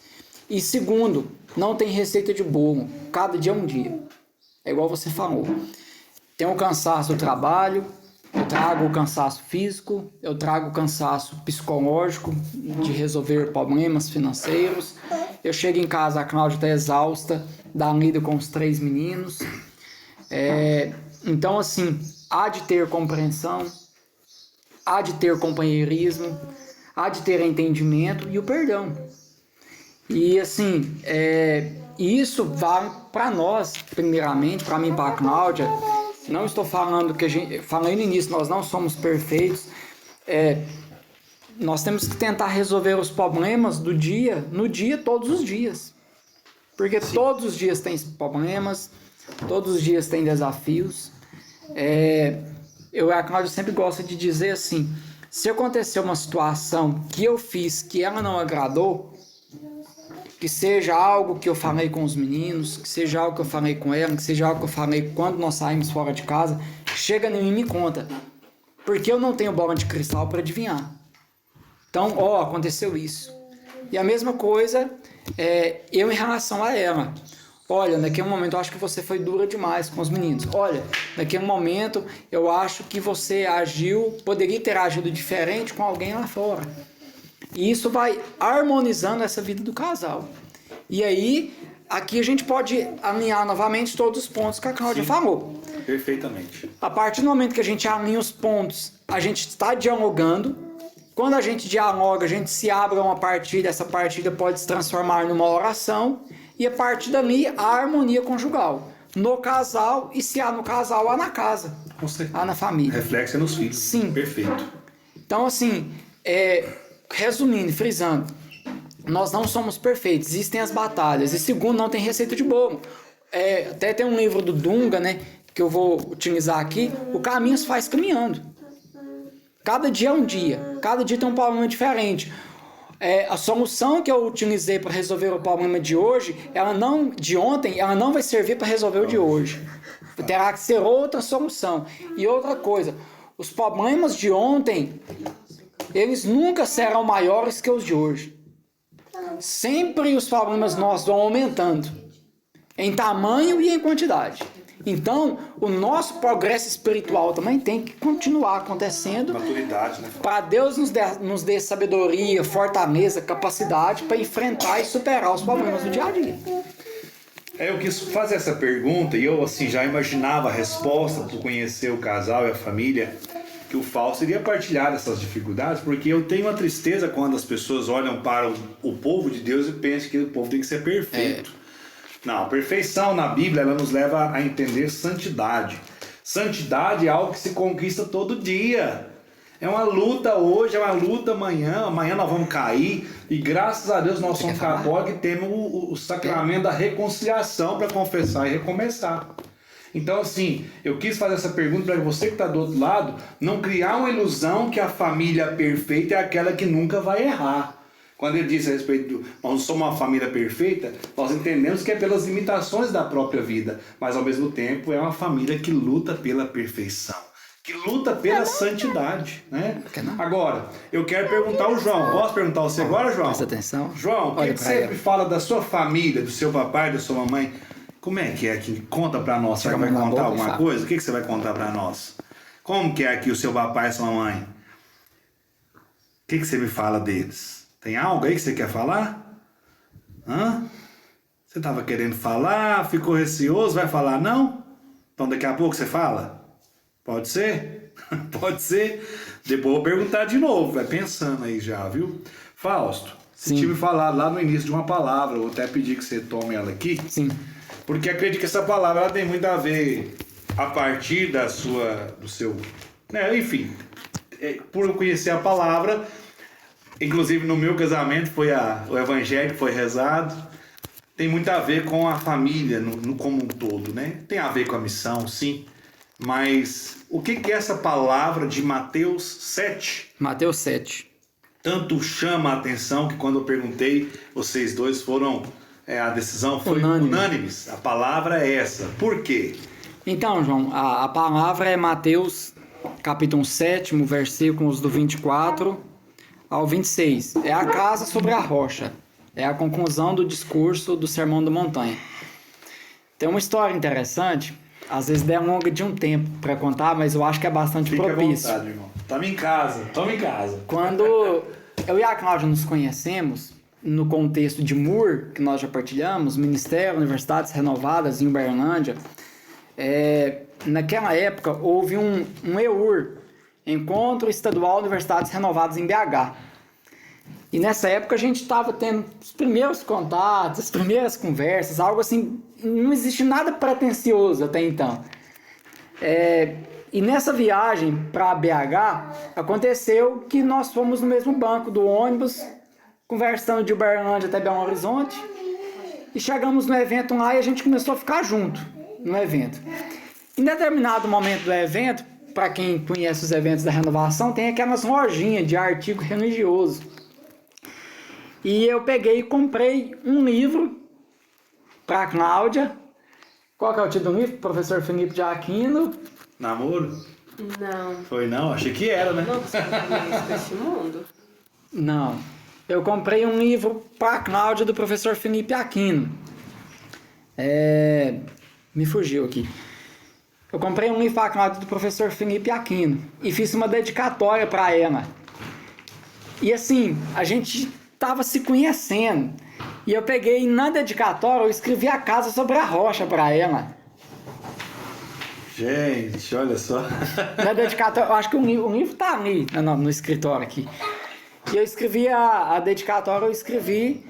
E segundo, não tem receita de bolo. Cada dia é um dia. É igual você falou. Tem o cansaço do trabalho, eu trago o cansaço físico, eu trago o cansaço psicológico de resolver problemas financeiros. Eu chego em casa, a Cláudia está exausta, da lida com os 3 meninos. Então, assim, há de ter compreensão, há de ter companheirismo, há de ter entendimento e o perdão. E, assim, isso vale para nós, primeiramente, para mim e para a Cláudia. Não estou falando que falei no início, nós não somos perfeitos. Nós temos que tentar resolver os problemas do dia, no dia, todos os dias. Porque sim, todos os dias tem problemas, todos os dias tem desafios. A Cláudia sempre gosta de dizer assim, se acontecer uma situação que eu fiz que ela não agradou, que seja algo que eu falei com os meninos, que seja algo que eu falei com ela, que seja algo que eu falei quando nós saímos fora de casa, chega em mim e me conta. Porque eu não tenho bola de cristal para adivinhar. Então, aconteceu isso. E a mesma coisa, eu em relação a ela. Olha, naquele momento eu acho que você foi dura demais com os meninos. Olha, naquele momento eu acho que você poderia ter agido diferente com alguém lá fora. E isso vai harmonizando essa vida do casal. E aí, aqui a gente pode alinhar novamente todos os pontos que a Cláudia falou. Perfeitamente. A partir do momento que a gente alinha os pontos, a gente está dialogando. Quando a gente dialoga, a gente se abre a uma partida, essa partida pode se transformar numa oração. E a partir dali, a harmonia conjugal. No casal, e se há no casal, há na casa. Com certeza. Há na família. Reflexo nos filhos. Sim. Perfeito. Então, assim, resumindo, frisando, nós não somos perfeitos, existem as batalhas. E segundo, não tem receita de bolo. Até tem um livro do Dunga, né, que eu vou utilizar aqui, o caminho se faz caminhando. Cada dia é um dia, cada dia tem um problema diferente. A solução que eu utilizei para resolver o problema de hoje, de ontem, ela não vai servir para resolver o de hoje. Terá que ser outra solução. E outra coisa, os problemas de ontem, eles nunca serão maiores que os de hoje. Sempre os problemas nossos vão aumentando, em tamanho e em quantidade. Então, o nosso progresso espiritual também tem que continuar acontecendo. Maturidade, né? Para Deus nos dê sabedoria, fortaleza, capacidade para enfrentar e superar os problemas do dia a dia. Eu quis fazer essa pergunta e eu assim já imaginava a resposta por conhecer o casal e a família, que o Fausto iria partilhar essas dificuldades, porque eu tenho uma tristeza quando as pessoas olham para o povo de Deus e pensam que o povo tem que ser perfeito. Não, perfeição na Bíblia, ela nos leva a entender santidade. Santidade é algo que se conquista todo dia. É uma luta hoje, é uma luta amanhã. Amanhã nós vamos cair. E graças a Deus nós somos católicos e temos o sacramento da reconciliação para confessar e recomeçar. Então, assim, eu quis fazer essa pergunta para você que está do outro lado, não criar uma ilusão que a família perfeita é aquela que nunca vai errar. Quando ele diz a respeito nós não somos uma família perfeita, nós entendemos que é pelas limitações da própria vida, mas ao mesmo tempo é uma família que luta pela perfeição, que luta pela santidade, né? Agora, eu quero perguntar ao João. Posso perguntar você agora, João? Presta atenção. João, o que você me fala da sua família, do seu papai, da sua mamãe? Como é que aqui? Conta pra nós. Você vai contar alguma coisa? O que você vai contar pra nós? Como que é aqui o seu papai e sua mamãe? O que você me fala deles? Tem algo aí que você quer falar? Você estava querendo falar, ficou receoso, vai falar não? Então daqui a pouco você fala? Pode ser? Pode ser? Depois eu vou perguntar de novo, vai pensando aí já, viu? Fausto, você Sim. tinha me falado lá no início de uma palavra, eu vou até pedir que você tome ela aqui, Sim. porque acredito que essa palavra ela tem muito a ver a partir do seu, né, enfim, por eu conhecer a palavra, inclusive no meu casamento foi o evangelho que foi rezado, tem muito a ver com a família no como um todo, né? Tem a ver com a missão, sim, mas o que é essa palavra de Mateus 7? Mateus 7. Tanto chama a atenção que quando eu perguntei, vocês dois foram, a decisão foi unânimes. A palavra é essa. Por quê? Então, João, a palavra é Mateus, capítulo 7, versículos do 24 ao 26. É a casa sobre a rocha. É a conclusão do discurso do Sermão da Montanha. Tem uma história interessante, às vezes demora de um tempo para contar, mas eu acho que é bastante propício. Fica à vontade, irmão. Toma em casa. Quando eu e a Cláudia nos conhecemos, no contexto de MUR, que nós já partilhamos, Ministério Universidades Renovadas em Uberlândia, naquela época houve um EUR, Encontro Estadual Universidades Renovadas em BH. E nessa época a gente estava tendo os primeiros contatos, as primeiras conversas, algo assim, não existe nada pretensioso até então. E nessa viagem para BH, aconteceu que nós fomos no mesmo banco do ônibus, conversando de Uberlândia até Belo Horizonte, e chegamos no evento lá e a gente começou a ficar junto no evento. Em determinado momento do evento, para quem conhece os eventos da renovação, tem aquelas lojinhas de artigo religioso. E eu peguei e comprei um livro para a Cláudia. Qual que é o título do livro? Professor Felipe de Aquino. Namoro? Não. Foi não? Achei que era, né? Não sou caminhos deste mundo. Não. Eu comprei um livro para a Cláudia do professor Felipe Aquino. Me fugiu aqui. Eu comprei um livro para a Cláudia do professor Felipe Aquino e fiz uma dedicatória para ela. E assim, a gente estava se conhecendo. E eu peguei na dedicatória, eu escrevi a casa sobre a rocha para ela. Gente, olha só. Na dedicatória, eu acho que o livro tá ali no escritório aqui. E eu escrevi a dedicatória, eu escrevi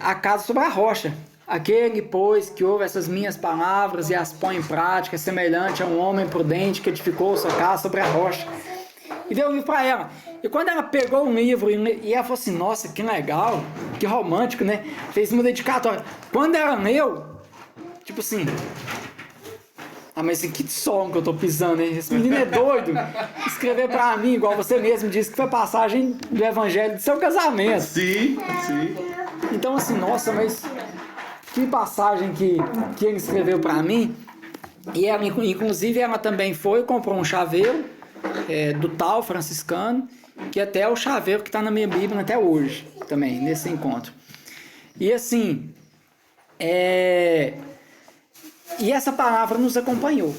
a casa sobre a rocha. Aquele, pois, que ouve essas minhas palavras e as põe em prática, semelhante a um homem prudente que edificou sua casa sobre a rocha. E deu o livro para ela. E quando ela pegou o livro e ela falou assim, nossa, que legal, que romântico, né? Fez uma dedicatória. Quando ela leu, tipo assim, mas em que som que eu tô pisando, hein? Esse menino é doido. Escrever pra mim, igual você mesmo disse, que foi passagem do evangelho do seu casamento. Sim. Então assim, nossa, mas que passagem que ele escreveu pra mim. E ela, inclusive, ela também comprou um chaveiro do tal franciscano, que até é o chaveiro que está na minha Bíblia até hoje, também, nesse encontro. E assim, e essa palavra nos acompanhou.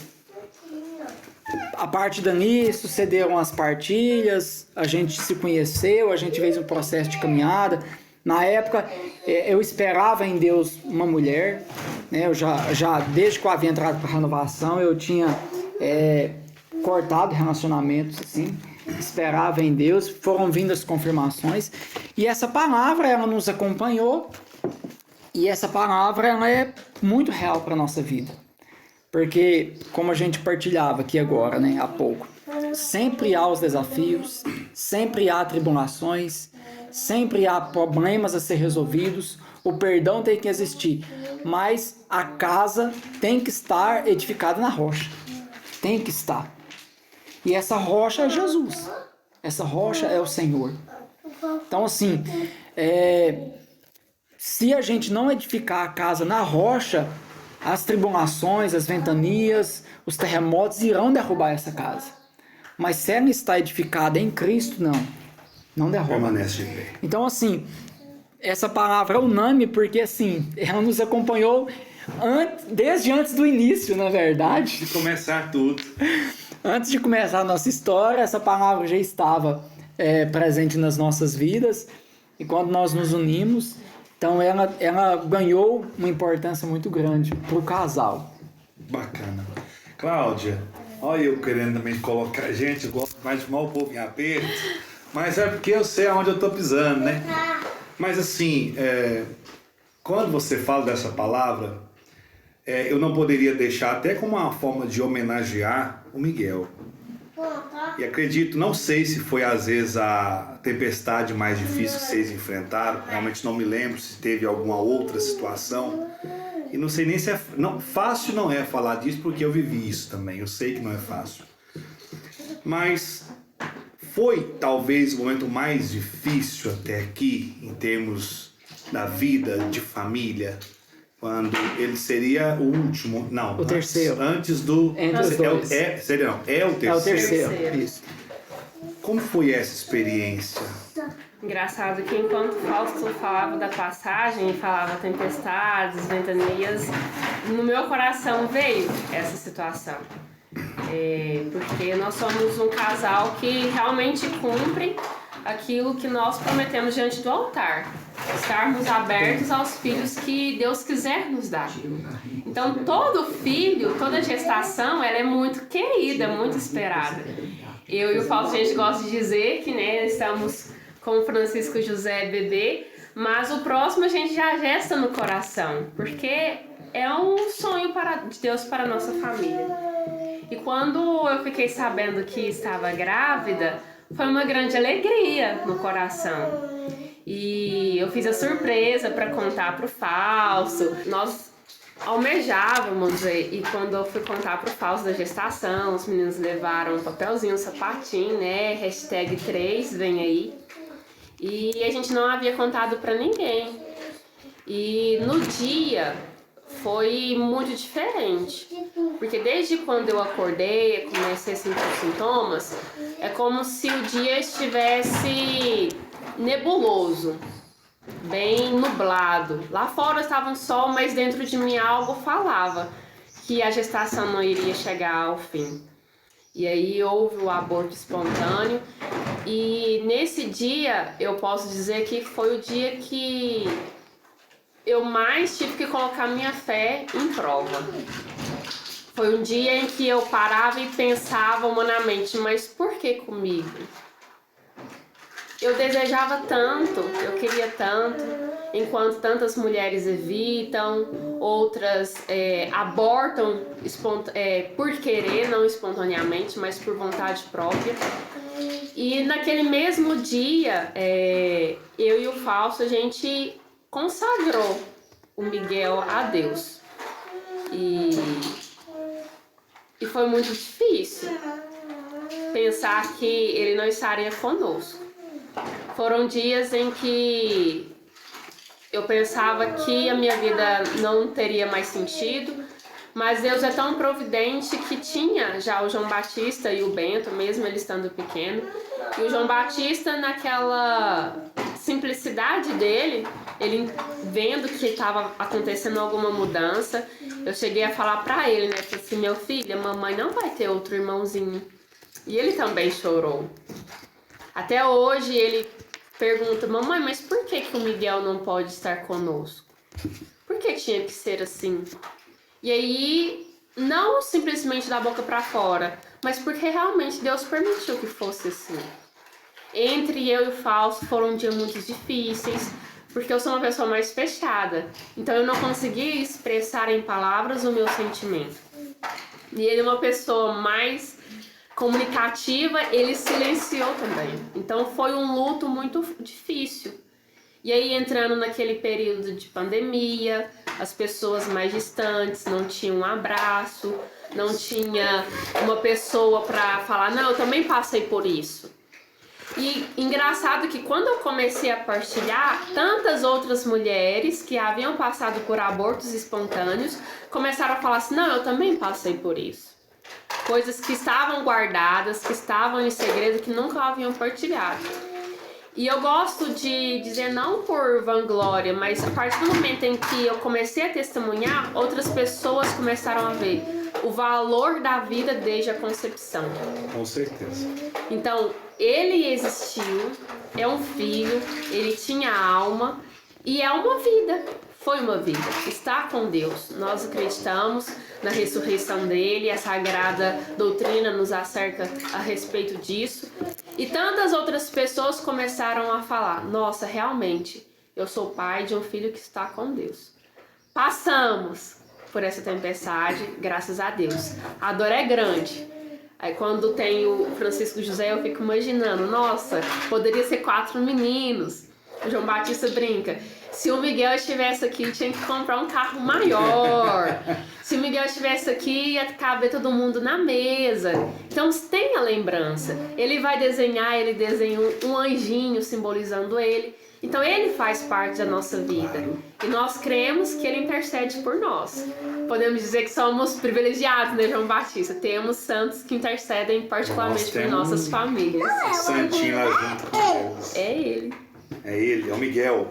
A partir dali, sucederam as partilhas, a gente se conheceu, a gente fez um processo de caminhada. Na época, eu esperava em Deus uma mulher, né? Eu já desde que eu havia entrado para a renovação, eu tinha cortado relacionamentos, assim, esperava em Deus, foram vindo as confirmações, e essa palavra, ela nos acompanhou, e essa palavra, ela é muito real para a nossa vida, porque, como a gente partilhava aqui agora, né, há pouco, sempre há os desafios, sempre há tribulações, sempre há problemas a ser resolvidos, o perdão tem que existir, mas a casa tem que estar edificada na rocha, tem que estar. E essa rocha é Jesus. Essa rocha é o Senhor. Então, assim, se a gente não edificar a casa na rocha, as tribulações, as ventanias, os terremotos irão derrubar essa casa. Mas se ela está edificada em Cristo, não derruba. Permanece de pé. Então, assim, essa palavra é unânime porque, assim, ela nos acompanhou desde antes do início, na verdade. De começar tudo. Antes de começar a nossa história, essa palavra já estava presente nas nossas vidas. E quando nós nos unimos, então ela ganhou uma importância muito grande para o casal. Bacana. Cláudia, Olha eu querendo também colocar... Gente, eu gosto mais de mal o povo em aperto. Mas é porque eu sei aonde eu tô pisando, né? Mas assim, quando você fala dessa palavra, eu não poderia deixar, até como uma forma de homenagear o Miguel. E acredito, não sei se foi às vezes a tempestade mais difícil que vocês enfrentaram, realmente não me lembro se teve alguma outra situação. E não sei nem se é... Não, fácil não é falar disso porque eu vivi isso também, eu sei que não é fácil. Mas foi talvez o momento mais difícil até aqui, em termos da vida, de família, quando ele seria o último, não, o terceiro. Antes do... Entre os dois. Seria não, é o terceiro. É o terceiro, Terceiro. isso. Como foi essa experiência? Engraçado que enquanto Fausto falava da passagem, falava tempestades, ventanias, no meu coração veio essa situação. Porque nós somos um casal que realmente cumpre aquilo que nós prometemos diante do altar. Estarmos abertos aos filhos que Deus quiser nos dar. Então todo filho, toda gestação, ela é muito querida, muito esperada. Eu e o Fausto, a gente gosta de dizer que, né, estamos com o Francisco José bebê, mas o próximo a gente já gesta no coração, porque é um sonho de Deus para a nossa família. E quando eu fiquei sabendo que estava grávida, foi uma grande alegria no coração. E eu fiz a surpresa para contar para o Fausto. Nós almejávamos, e quando eu fui contar para o Fausto da gestação, os meninos levaram um papelzinho, um sapatinho, né? #3, vem aí. E a gente não havia contado para ninguém. E no dia foi muito diferente, porque desde quando eu acordei, comecei a sentir os sintomas, é como se o dia estivesse nebuloso, bem nublado. Lá fora estava um sol, mas dentro de mim algo falava que a gestação não iria chegar ao fim. E aí houve o aborto espontâneo, e nesse dia eu posso dizer que foi o dia que eu mais tive que colocar minha fé em prova. Foi um dia em que eu parava e pensava humanamente, mas por que comigo? Eu desejava tanto, eu queria tanto, enquanto tantas mulheres evitam, outras abortam por querer, não espontaneamente, mas por vontade própria. E naquele mesmo dia, eu e o Fausto, a gente consagrou o Miguel a Deus. E foi muito difícil pensar que ele não estaria conosco. Foram dias em que eu pensava que a minha vida não teria mais sentido, mas Deus é tão providente que tinha já o João Batista e o Bento, mesmo ele estando pequeno. E o João Batista, naquela simplicidade dele, ele vendo que estava acontecendo alguma mudança, eu cheguei a falar pra ele, né? Falei assim, meu filho, a mamãe não vai ter outro irmãozinho. E ele também chorou. Até hoje ele pergunta, mamãe, mas por que o Miguel não pode estar conosco? Por que tinha que ser assim? E aí, não simplesmente da boca para fora, mas porque realmente Deus permitiu que fosse assim. Entre eu e o Fausto foram dias muito difíceis, porque eu sou uma pessoa mais fechada. Então eu não conseguia expressar em palavras o meu sentimento. E ele é uma pessoa mais comunicativa, ele silenciou também. Então foi um luto muito difícil. E aí, entrando naquele período de pandemia, as pessoas mais distantes não tinham um abraço, não tinha uma pessoa para falar, não, eu também passei por isso. E engraçado que quando eu comecei a partilhar, tantas outras mulheres que haviam passado por abortos espontâneos começaram a falar assim, não, eu também passei por isso. Coisas que estavam guardadas, que estavam em segredo, que nunca haviam partilhado. E eu gosto de dizer, não por vanglória, mas a partir do momento em que eu comecei a testemunhar, outras pessoas começaram a ver o valor da vida desde a concepção. Com certeza. Então, ele existiu, é um filho, ele tinha alma e é uma vida. foi uma vida, está com Deus. Nós acreditamos na ressurreição dele, a sagrada doutrina nos acerca a respeito disso. E tantas outras pessoas começaram a falar: nossa, realmente, eu sou pai de um filho que está com Deus. Passamos por essa tempestade, graças a Deus. A dor é grande. Aí quando tem o Francisco José, eu fico imaginando, nossa, poderia ser 4 meninos. O João Batista brinca: se o Miguel estivesse aqui, tinha que comprar um carro maior. Se o Miguel estivesse aqui, ia caber todo mundo na mesa. Então tem a lembrança. Ele vai desenhar, ele desenha um anjinho simbolizando ele. Então ele faz parte da nossa vida. E nós cremos que ele intercede por nós. Podemos dizer que somos privilegiados, né, João Batista? Temos santos que intercedem particularmente por nossas famílias. Santinho lá junto com Deus. É ele. É ele, é o Miguel.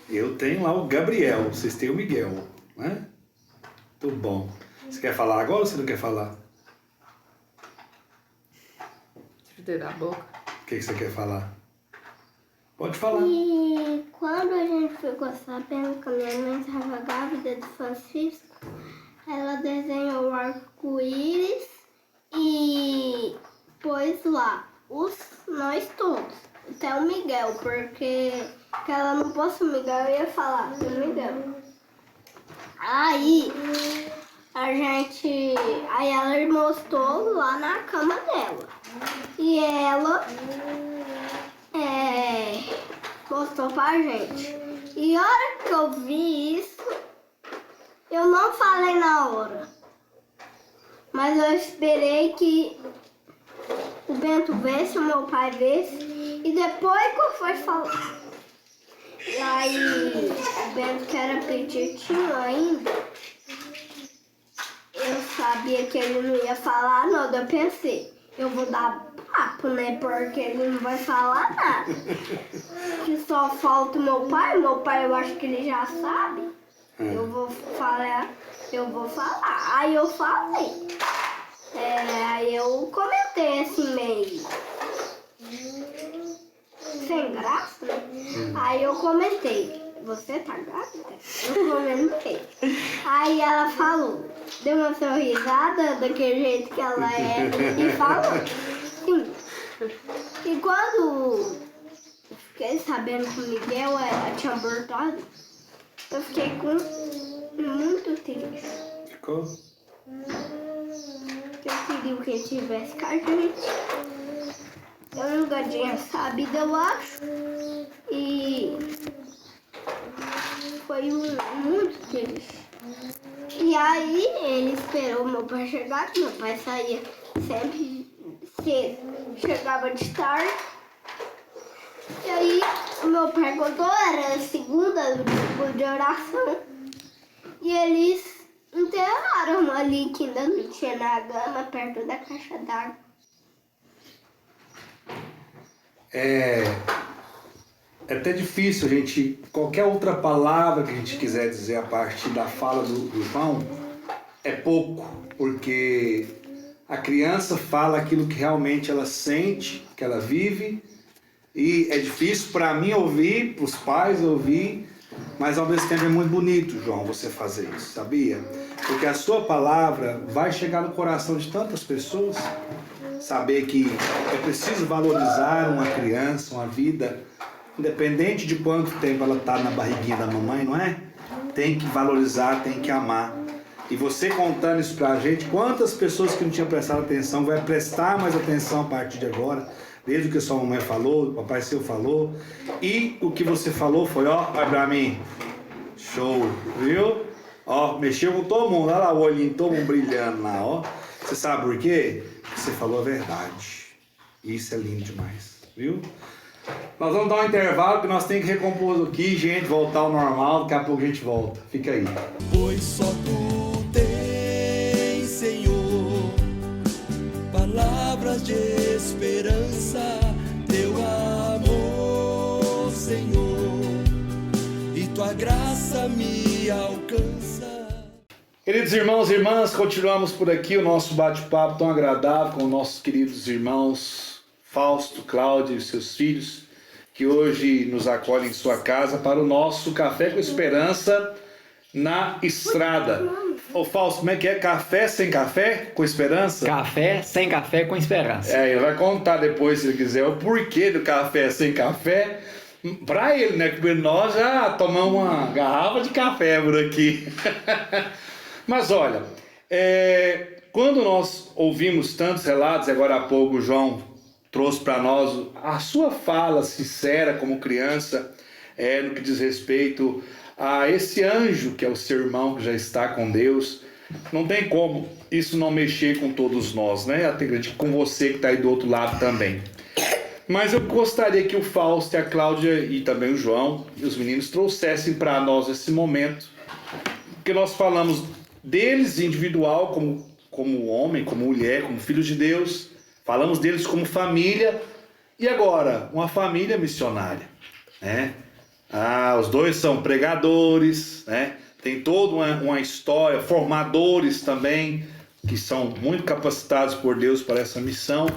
Eu tenho lá o Gabriel, vocês têm o Miguel, né? Muito bom. Você quer falar agora ou você não quer falar? Dedo da boca. O que você quer falar? Pode falar. E quando a gente ficou sabendo que a minha mãe estava grávida do Francisco, ela desenhou o arco-íris e pôs lá nós todos. Até o Miguel, porque que ela não fosse o Miguel, eu ia falar do Miguel. Aí ela mostrou lá na cama dela. E ela mostrou pra gente. E a hora que eu vi isso, eu não falei na hora. Mas eu esperei que o Bento vesse, o meu pai vesse. E depois que eu fui falar. E aí, o Bento, que era petitinho ainda, eu sabia que ele não ia falar nada. Eu pensei, eu vou dar papo, né? Porque ele não vai falar nada. Que só falta o meu pai eu acho que ele já sabe. Eu vou falar. Aí eu falei. Aí eu comentei assim meio sem graça, né? Aí eu comentei: você tá grávida? Eu comentei. Aí ela falou, deu uma sorrisada daquele jeito que ela é e falou. Sim. E quando eu fiquei sabendo que o Miguel tinha abortado, eu fiquei muito triste. Ficou? Eu queria que ele estivesse com a gente. Eu nunca tinha sabido, eu acho. E foi muito triste. E aí ele esperou meu pai chegar, que meu pai saía sempre cedo, chegava de tarde. E aí o meu pai contou, era a segunda do grupo de oração. E eles enterraram ali, que ainda não tinha na gama, perto da caixa d'água. É até difícil a gente, qualquer outra palavra que a gente quiser dizer a partir da fala do João, é pouco, porque a criança fala aquilo que realmente ela sente, que ela vive, e é difícil para mim ouvir, para os pais ouvir, mas ao mesmo tempo é muito bonito, João, você fazer isso, sabia? Porque a sua palavra vai chegar no coração de tantas pessoas, saber que é preciso valorizar uma criança, uma vida, independente de quanto tempo ela está na barriguinha da mamãe, não é? Tem que valorizar, tem que amar. E você contando isso pra gente, quantas pessoas que não tinham prestado atenção vai prestar mais atenção a partir de agora, desde o que sua mamãe falou, o papai seu falou, e o que você falou foi, ó, vai pra mim, show, viu? Ó, mexeu com todo mundo, olha lá o olhinho, todo mundo brilhando lá, ó. Você sabe por quê? Porque você falou a verdade. Isso é lindo demais, viu? Nós vamos dar um intervalo que nós temos que recompor aqui, gente, voltar ao normal, daqui a pouco a gente volta. Fica aí. Pois só tu tens, Senhor, palavras de esperança, teu amor, Senhor, e tua graça me alcança. Queridos irmãos e irmãs, continuamos por aqui o nosso bate-papo tão agradável com nossos queridos irmãos Fausto, Cláudia e seus filhos. que hoje nos acolhe em sua casa para o nosso Café com Esperança na estrada. Ô Fausto, como é que é? Café sem café com esperança? Café sem café com esperança. Ele vai contar depois, se ele quiser, o porquê do café sem café. Pra ele, né? Porque nós já tomamos uma garrafa de café por aqui. Mas olha, quando nós ouvimos tantos relatos, agora há pouco o João trouxe para nós a sua fala sincera como criança, no que diz respeito a esse anjo que é o seu irmão que já está com Deus, não tem como isso não mexer com todos nós, né? Até acredito com você que está aí do outro lado também. Mas eu gostaria que o Fausto, a Cláudia e também o João e os meninos trouxessem para nós esse momento, porque nós falamos deles individual, como homem, como mulher, como filhos de Deus, falamos deles como família, e agora, uma família missionária, né? Os dois são pregadores, né? Tem toda uma história, formadores também, que são muito capacitados por Deus para essa missão.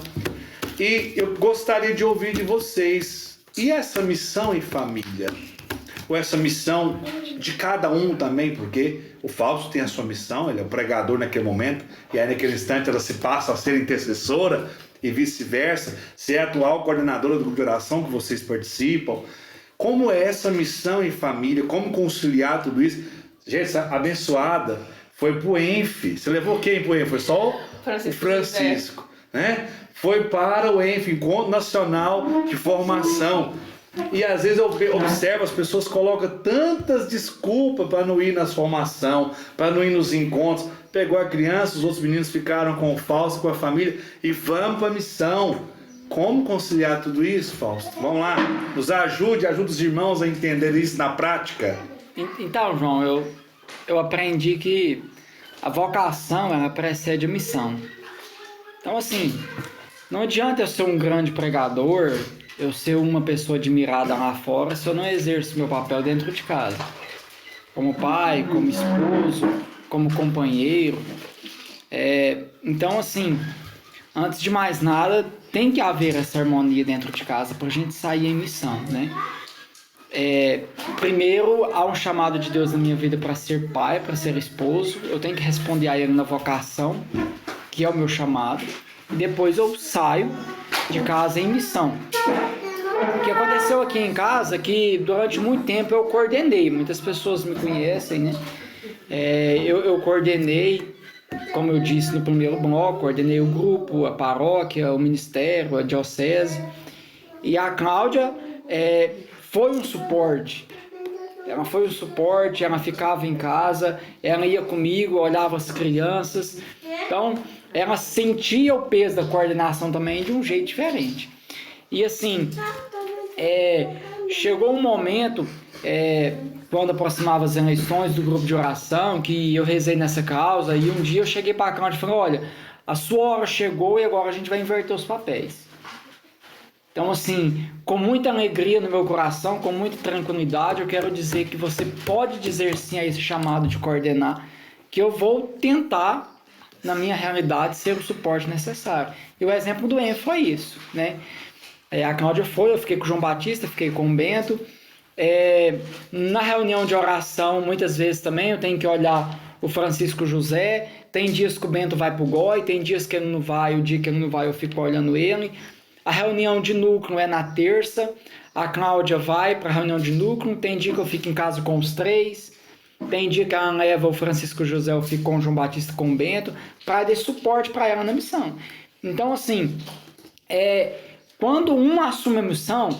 E eu gostaria de ouvir de vocês, e essa missão em família? Ou essa missão de cada um também, porque o Fausto tem a sua missão, ele é o pregador naquele momento, e aí naquele instante ela se passa a ser intercessora, e vice-versa, ser a atual coordenadora do grupo de oração que vocês participam. Como é essa missão em família? Como conciliar tudo isso? Gente, essa abençoada foi pro ENF. Você levou quem pro ENF? Foi só o Francisco, né? Foi para o ENF, Encontro Nacional de Formação. E às vezes eu observo, as pessoas colocam tantas desculpas para não ir nas formações, para não ir nos encontros. Pegou a criança, os outros meninos ficaram com o Fausto, com a família, e vamos para a missão. Como conciliar tudo isso, Fausto? Vamos lá, nos ajude os irmãos a entender isso na prática. Então, João, eu aprendi que a vocação, ela precede a missão. Então, assim, não adianta eu ser um grande pregador, eu ser uma pessoa admirada lá fora, se eu não exerço meu papel dentro de casa. Como pai, como esposo, como companheiro. Então, assim, antes de mais nada, tem que haver essa harmonia dentro de casa para a gente sair em missão, né? Primeiro, há um chamado de Deus na minha vida para ser pai, para ser esposo. Eu tenho que responder a ele na vocação, que é o meu chamado. E depois eu saio de casa em missão. O que aconteceu aqui em casa é que durante muito tempo eu coordenei. Muitas pessoas me conhecem, né? Eu coordenei, como eu disse no primeiro bloco, coordenei o grupo, a paróquia, o ministério, a diocese. E a Cláudia foi um suporte. Ela foi um suporte, ela ficava em casa, ela ia comigo, olhava as crianças. Então, ela sentia o peso da coordenação também de um jeito diferente. E assim, chegou um momento, quando aproximava as eleições do grupo de oração, que eu rezei nessa causa, e um dia eu cheguei para a Cláudia e falei, olha, a sua hora chegou e agora a gente vai inverter os papéis. Então, assim, com muita alegria no meu coração, com muita tranquilidade, eu quero dizer que você pode dizer sim a esse chamado de coordenar, que eu vou tentar, na minha realidade, ser o suporte necessário. E o exemplo do ENF foi isso, né? A Cláudia foi, eu fiquei com o João Batista, fiquei com o Bento. Na reunião de oração, muitas vezes também, eu tenho que olhar o Francisco José. Tem dias que o Bento vai pro GOI, tem dias que ele não vai, o dia que ele não vai eu fico olhando ele. A reunião de núcleo é na terça, a Cláudia vai para a reunião de núcleo, tem dia que eu fico em casa com os três, tem dia que ela leva o Francisco José, eu fico com o João Batista, com o Bento, para dar suporte para ela na missão. Então, assim, quando um assume a missão,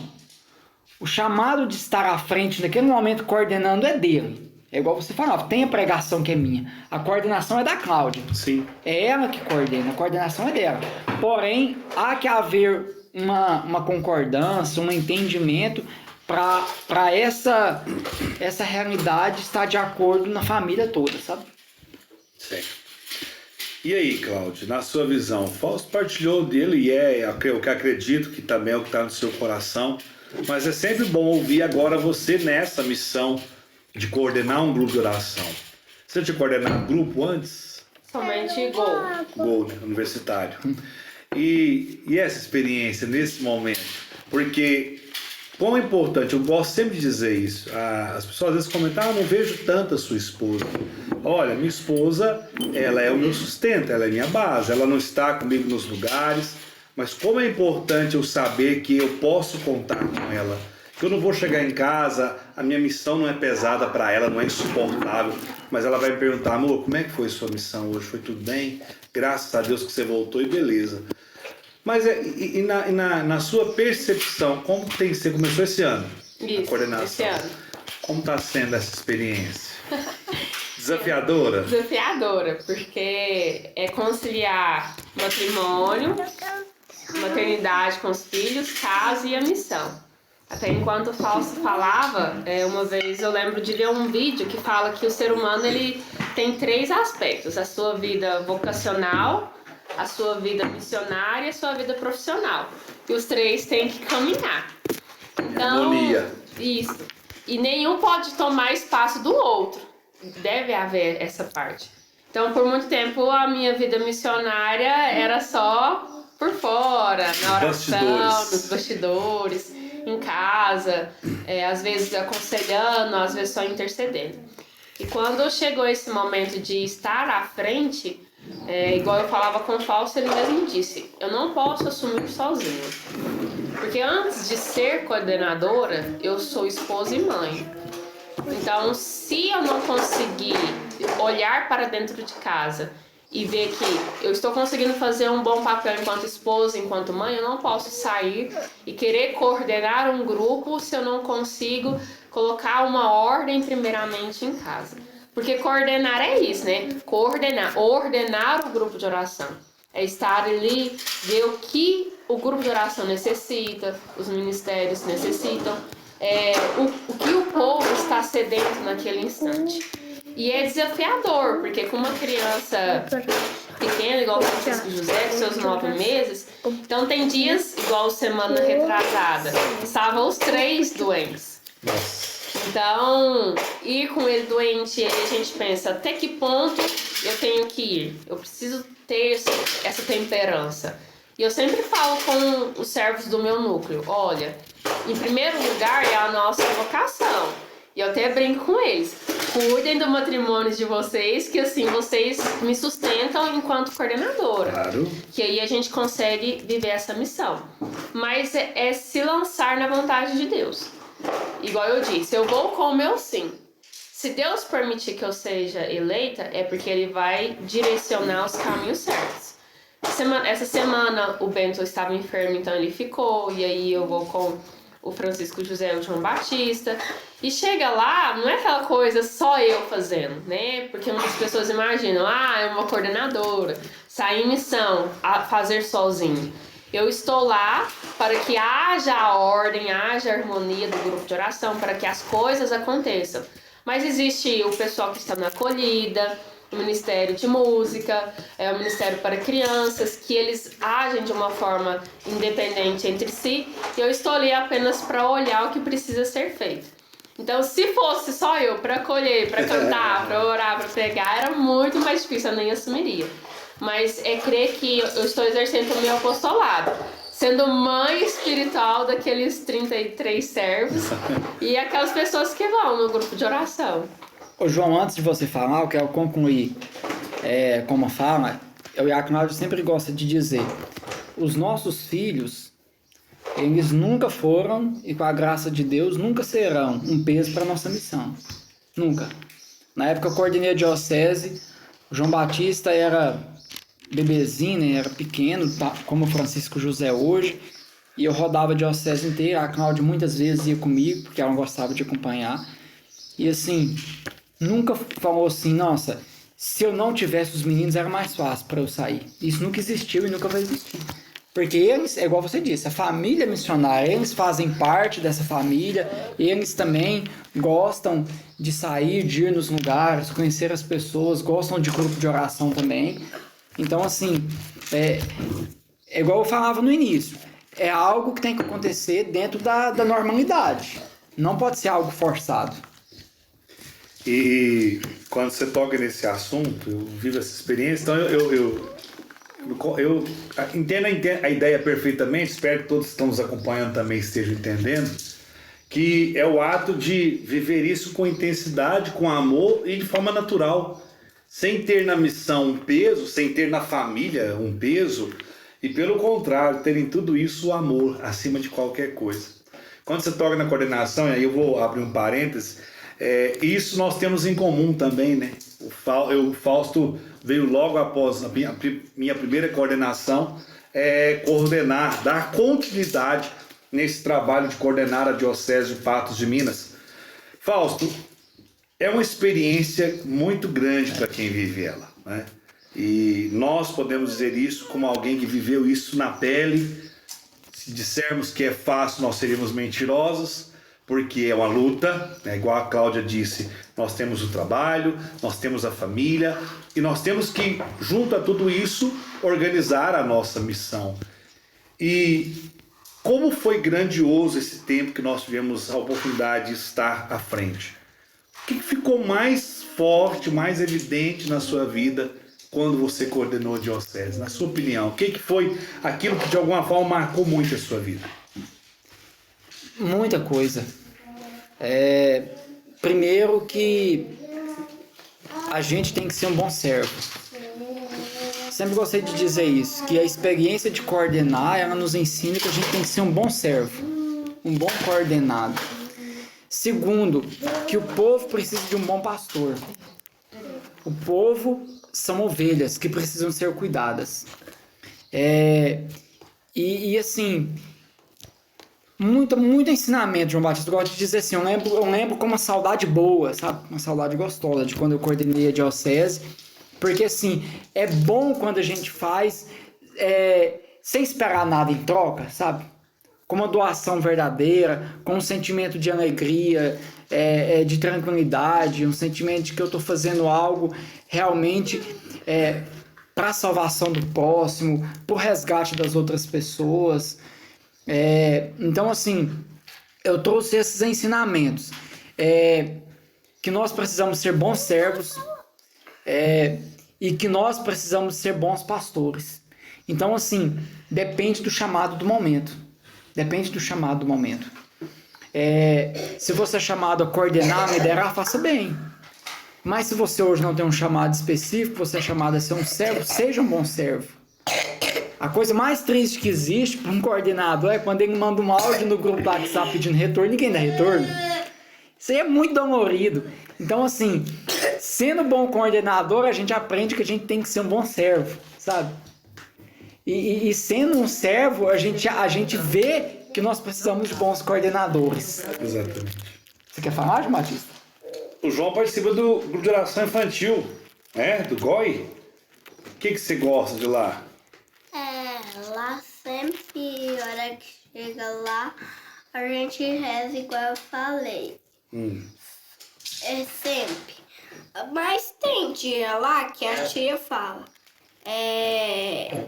o chamado de estar à frente naquele momento coordenando é dele. É igual você falava, tem a pregação que é minha, a coordenação é da Cláudia. Sim. É ela que coordena, a coordenação é dela. Porém, há que haver uma concordância, um entendimento para essa realidade estar de acordo na família toda, sabe? Certo. E aí, Cláudio, na sua visão, o Fausto partilhou dele e é o que acredito que também é o que está no seu coração, mas é sempre bom ouvir agora você nessa missão de coordenar um grupo de oração. Você tinha coordenado um grupo antes? Somente Gol. Gol, né? Universitário. E essa experiência nesse momento? Porque Como é importante, eu gosto sempre de dizer isso. As pessoas às vezes comentam, não vejo tanto a sua esposa. Olha, minha esposa, ela é o meu sustento, ela é minha base, ela não está comigo nos lugares, mas como é importante eu saber que eu posso contar com ela. Que eu não vou chegar em casa, a minha missão não é pesada para ela, não é insuportável, mas ela vai me perguntar, amor, como é que foi a sua missão hoje? Foi tudo bem? Graças a Deus que você voltou e beleza. Mas na sua percepção, como tem que ser? Começou esse ano? Isso, a coordenação. esse ano. Como está sendo essa experiência? Desafiadora? Desafiadora, porque é conciliar matrimônio, maternidade com os filhos, casa e a missão. Até enquanto o Fausto falava, uma vez eu lembro de ver um vídeo que fala que o ser humano ele tem 3 aspectos: a sua vida vocacional, a sua vida missionária e a sua vida profissional. E os 3 têm que caminhar. Então, Harmonia. isso. E nenhum pode tomar espaço do outro. Deve haver essa parte. Então, por muito tempo, a minha vida missionária era só por fora, na oração, nos bastidores, em casa, às vezes aconselhando, às vezes só intercedendo. E quando chegou esse momento de estar à frente, igual eu falava com o Fausto, ele mesmo disse, eu não posso assumir sozinho. Porque antes de ser coordenadora, eu sou esposa e mãe. Então, se eu não conseguir olhar para dentro de casa e ver que eu estou conseguindo fazer um bom papel enquanto esposa, enquanto mãe, eu não posso sair e querer coordenar um grupo se eu não consigo colocar uma ordem primeiramente em casa. Porque coordenar é isso, né? Coordenar, ordenar o grupo de oração. É estar ali, ver o que o grupo de oração necessita, os ministérios necessitam, o que o povo está sedento naquele instante. E é desafiador, porque com uma criança pequena, igual o Francisco José, com seus 9 meses, então tem dias, igual semana retrasada, estavam os 3 doentes. Então, ir com ele doente, a gente pensa, até que ponto eu tenho que ir? Eu preciso ter essa temperança. E eu sempre falo com os servos do meu núcleo, olha, em primeiro lugar é a nossa vocação. E eu até brinco com eles, cuidem do matrimônio de vocês, que assim, vocês me sustentam enquanto coordenadora. Claro. Que aí a gente consegue viver essa missão. Mas é se lançar na vontade de Deus. Igual eu disse, eu vou com o meu sim. Se Deus permitir que eu seja eleita, é porque Ele vai direcionar os caminhos certos. Essa semana o Bento estava enfermo, então ele ficou. E aí eu vou com o Francisco José e o João Batista. E chega lá, não é aquela coisa só eu fazendo, né? Porque muitas pessoas imaginam, é uma coordenadora, sair em missão, fazer sozinho. Eu estou lá para que haja a ordem, haja a harmonia do grupo de oração, para que as coisas aconteçam. Mas existe o pessoal que está na acolhida, o Ministério de Música, o Ministério para Crianças, que eles agem de uma forma independente entre si, e eu estou ali apenas para olhar o que precisa ser feito. Então, se fosse só eu para acolher, para cantar, para orar, para pregar, era muito mais difícil, eu nem assumiria. Mas é crer que eu estou exercendo o meu apostolado, sendo mãe espiritual daqueles 33 servos e aquelas pessoas que vão no grupo de oração. Ô João, antes de você falar, eu quero concluir como fala. O Iaconaldo sempre gosta de dizer, os nossos filhos, eles nunca foram, e com a graça de Deus, nunca serão um peso para a nossa missão. Nunca. Na época eu coordenei a diocese, o João Batista era bebezinho, né? Era pequeno, como o Francisco José hoje, e eu rodava a diocese inteira. A Cláudia muitas vezes ia comigo, porque ela gostava de acompanhar. E assim, nunca falou assim, nossa, se eu não tivesse os meninos era mais fácil para eu sair. Isso nunca existiu e nunca vai existir. Porque eles, é igual você disse, a família missionária, eles fazem parte dessa família, eles também gostam de sair, de ir nos lugares, conhecer as pessoas, gostam de grupo de oração também. Então, assim, é igual eu falava no início, é algo que tem que acontecer dentro da normalidade. Não pode ser algo forçado. E quando você toca nesse assunto, eu vivo essa experiência, então eu entendo a ideia perfeitamente, espero que todos que estão nos acompanhando também estejam entendendo, que é o ato de viver isso com intensidade, com amor e de forma natural, sem ter na missão um peso, sem ter na família um peso, e pelo contrário, ter em tudo isso o amor acima de qualquer coisa. Quando você toca na coordenação, e aí eu vou abrir um parênteses, isso nós temos em comum também, né? O Fausto veio logo após a minha primeira coordenação, coordenar, dar continuidade nesse trabalho de coordenar a Diocese de Patos de Minas. Fausto, é uma experiência muito grande para quem vive ela, né? E nós podemos dizer isso como alguém que viveu isso na pele. Se dissermos que é fácil, nós seríamos mentirosos, porque é uma luta, né? Igual a Cláudia disse, nós temos o trabalho, nós temos a família, e nós temos que, junto a tudo isso, organizar a nossa missão. E como foi grandioso esse tempo que nós tivemos a oportunidade de estar à frente. O que ficou mais forte, mais evidente na sua vida quando você coordenou a diocese? Na sua opinião, o que foi aquilo que de alguma forma marcou muito a sua vida? Muita coisa. Primeiro que a gente tem que ser um bom servo. Sempre gostei de dizer isso, que a experiência de coordenar, ela nos ensina que a gente tem que ser um bom servo, um bom coordenado. Segundo, que o povo precisa de um bom pastor. O povo são ovelhas que precisam ser cuidadas. Assim, muito ensinamento, João Batista. Eu gosto de dizer assim, eu lembro com uma saudade boa, sabe? Uma saudade gostosa de quando eu coordenei a diocese. Porque assim, é bom quando a gente faz sem esperar nada em troca, sabe? Com uma doação verdadeira, com um sentimento de alegria, de tranquilidade, um sentimento de que eu estou fazendo algo realmente para a salvação do próximo, para o resgate das outras pessoas. Então, assim, eu trouxe esses ensinamentos. Que nós precisamos ser bons servos e que nós precisamos ser bons pastores. Então, assim, depende do chamado do momento. Depende do chamado do momento. Se você é chamado a coordenar, a liderar, faça bem. Mas se você hoje não tem um chamado específico, você é chamado a ser um servo, seja um bom servo. A coisa mais triste que existe para um coordenador é quando ele manda um áudio no grupo do WhatsApp pedindo retorno, ninguém dá retorno. Isso aí é muito dolorido. Então, assim, sendo bom coordenador, a gente aprende que a gente tem que ser um bom servo, sabe? E sendo um servo, a gente vê que nós precisamos de bons coordenadores. Exatamente. Você quer falar, João Batista? O João participa do grupo de oração infantil, né? Do GOI. O que você gosta de lá? Lá sempre, a hora que chega lá, a gente reza igual eu falei. Sempre. Mas tem dia lá que a tia fala.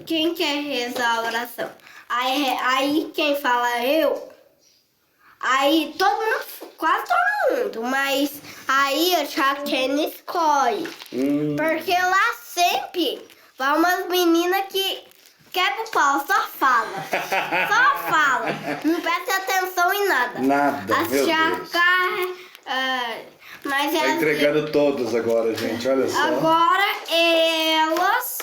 Quem quer rezar a oração? Aí quem fala eu. Aí todo mundo, quase todo mundo, mas aí a tia Kenny escolhe. Porque lá sempre vai umas meninas que quebra o pau, só fala. Só fala. Não presta atenção em nada. Nada, As meu tia Deus. mas Tá entregando todos agora, gente, olha só. agora elas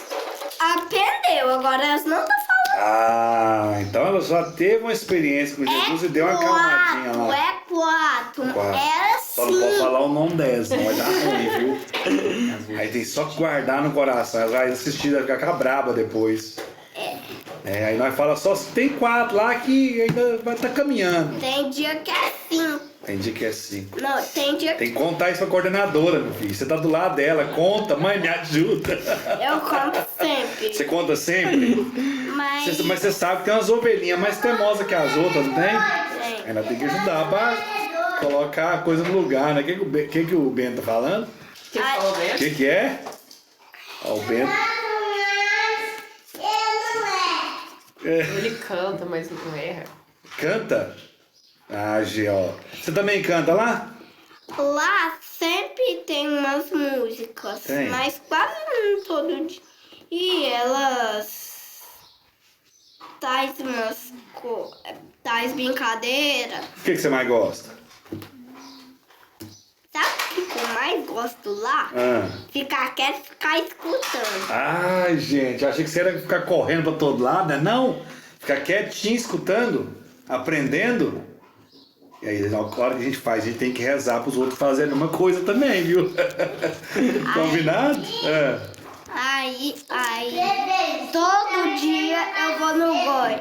aprendeu, agora elas não estão falando. Então ela já teve uma experiência com Jesus e deu uma calmadinha lá. É quatro. Era Só não pode sim. falar o nome dela, senão vai dar ruim, viu? Aí tem só que guardar no coração. Ela vai assistir, vai ficar braba depois. Aí nós falamos só se tem 4 lá que ainda vai estar caminhando. Tem dia que é 5. Tem dia que é 5. Não, tem dia que Tem que contar isso pra coordenadora, meu filho. Você tá do lado dela, conta, mãe, me ajuda. eu conto sempre. Você conta sempre? Mas Mas você sabe que tem umas ovelhinhas mais teimosas que as outras, não tem? Tem. Ainda tem que ajudar pra colocar a coisa no lugar, né? O que o Bento tá falando? Quem falou O mesmo? que é? Ó, o Bento. Ele canta, mas não erra. Canta? Gê, ó. Você também canta lá? lá sempre tem umas músicas, Tem. mas quase não todo dia. E elas tais brincadeiras. O que você mais gosta? Sabe o que eu mais gosto lá? Ficar quieto e ficar escutando. Ai, gente, eu achei que você era ficar correndo pra todo lado, né? Não, ficar quietinho, escutando, aprendendo. E aí, na hora que a gente faz, a gente tem que rezar pros outros fazerem uma coisa também, viu? Combinado? Aí, todo dia eu vou no goi.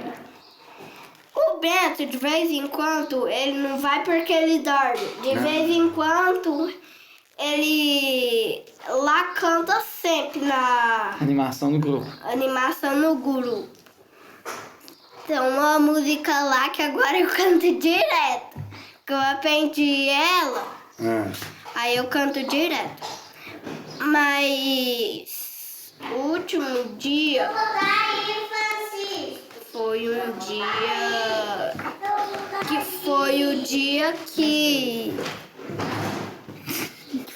O Beto, de vez em quando, ele não vai porque ele dorme. De vez em quando, ele lá canta sempre na Animação do grupo. animação no guru. Tem uma música lá que agora eu canto direto. Que eu aprendi ela, aí eu canto direto. Mas o último dia foi um dia que foi o dia que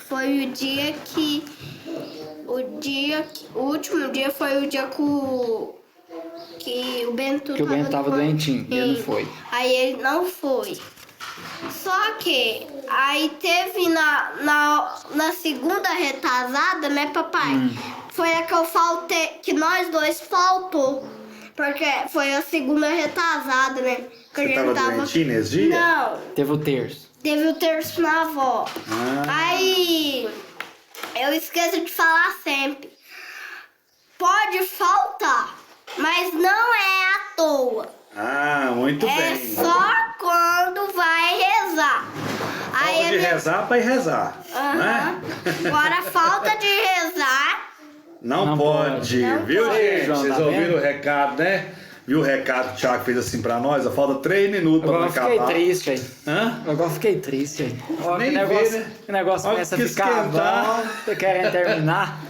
foi o dia que o último dia foi o dia que o Bento tava doentinho e ele não foi. Aí ele não foi. Só que aí teve na segunda retrasada, né, papai? Foi a que eu faltei, que nós dois faltou. Porque foi a segunda retrasada, né? Que Você tava doentinho nesse dia? Não, Teve o terço. teve o terço na avó. Aí eu esqueço de falar sempre. Pode faltar, mas não é à toa. Muito É bem. só quando vai rezar. Falta de rezar pra ir rezar, né? Agora falta de rezar. Não pode, Não viu, pode. gente? João, Vocês tá ouviram vendo? o recado, né? Viu o recado que o Thiago fez assim pra nós? Falta 3 minutos Agora eu pra fiquei acabar. triste aí. Hã? Agora eu fiquei triste aí. Ó, Nem que negócio, vê, né? que negócio Olha começa a que ficar esquentar. bom, tô querendo terminar.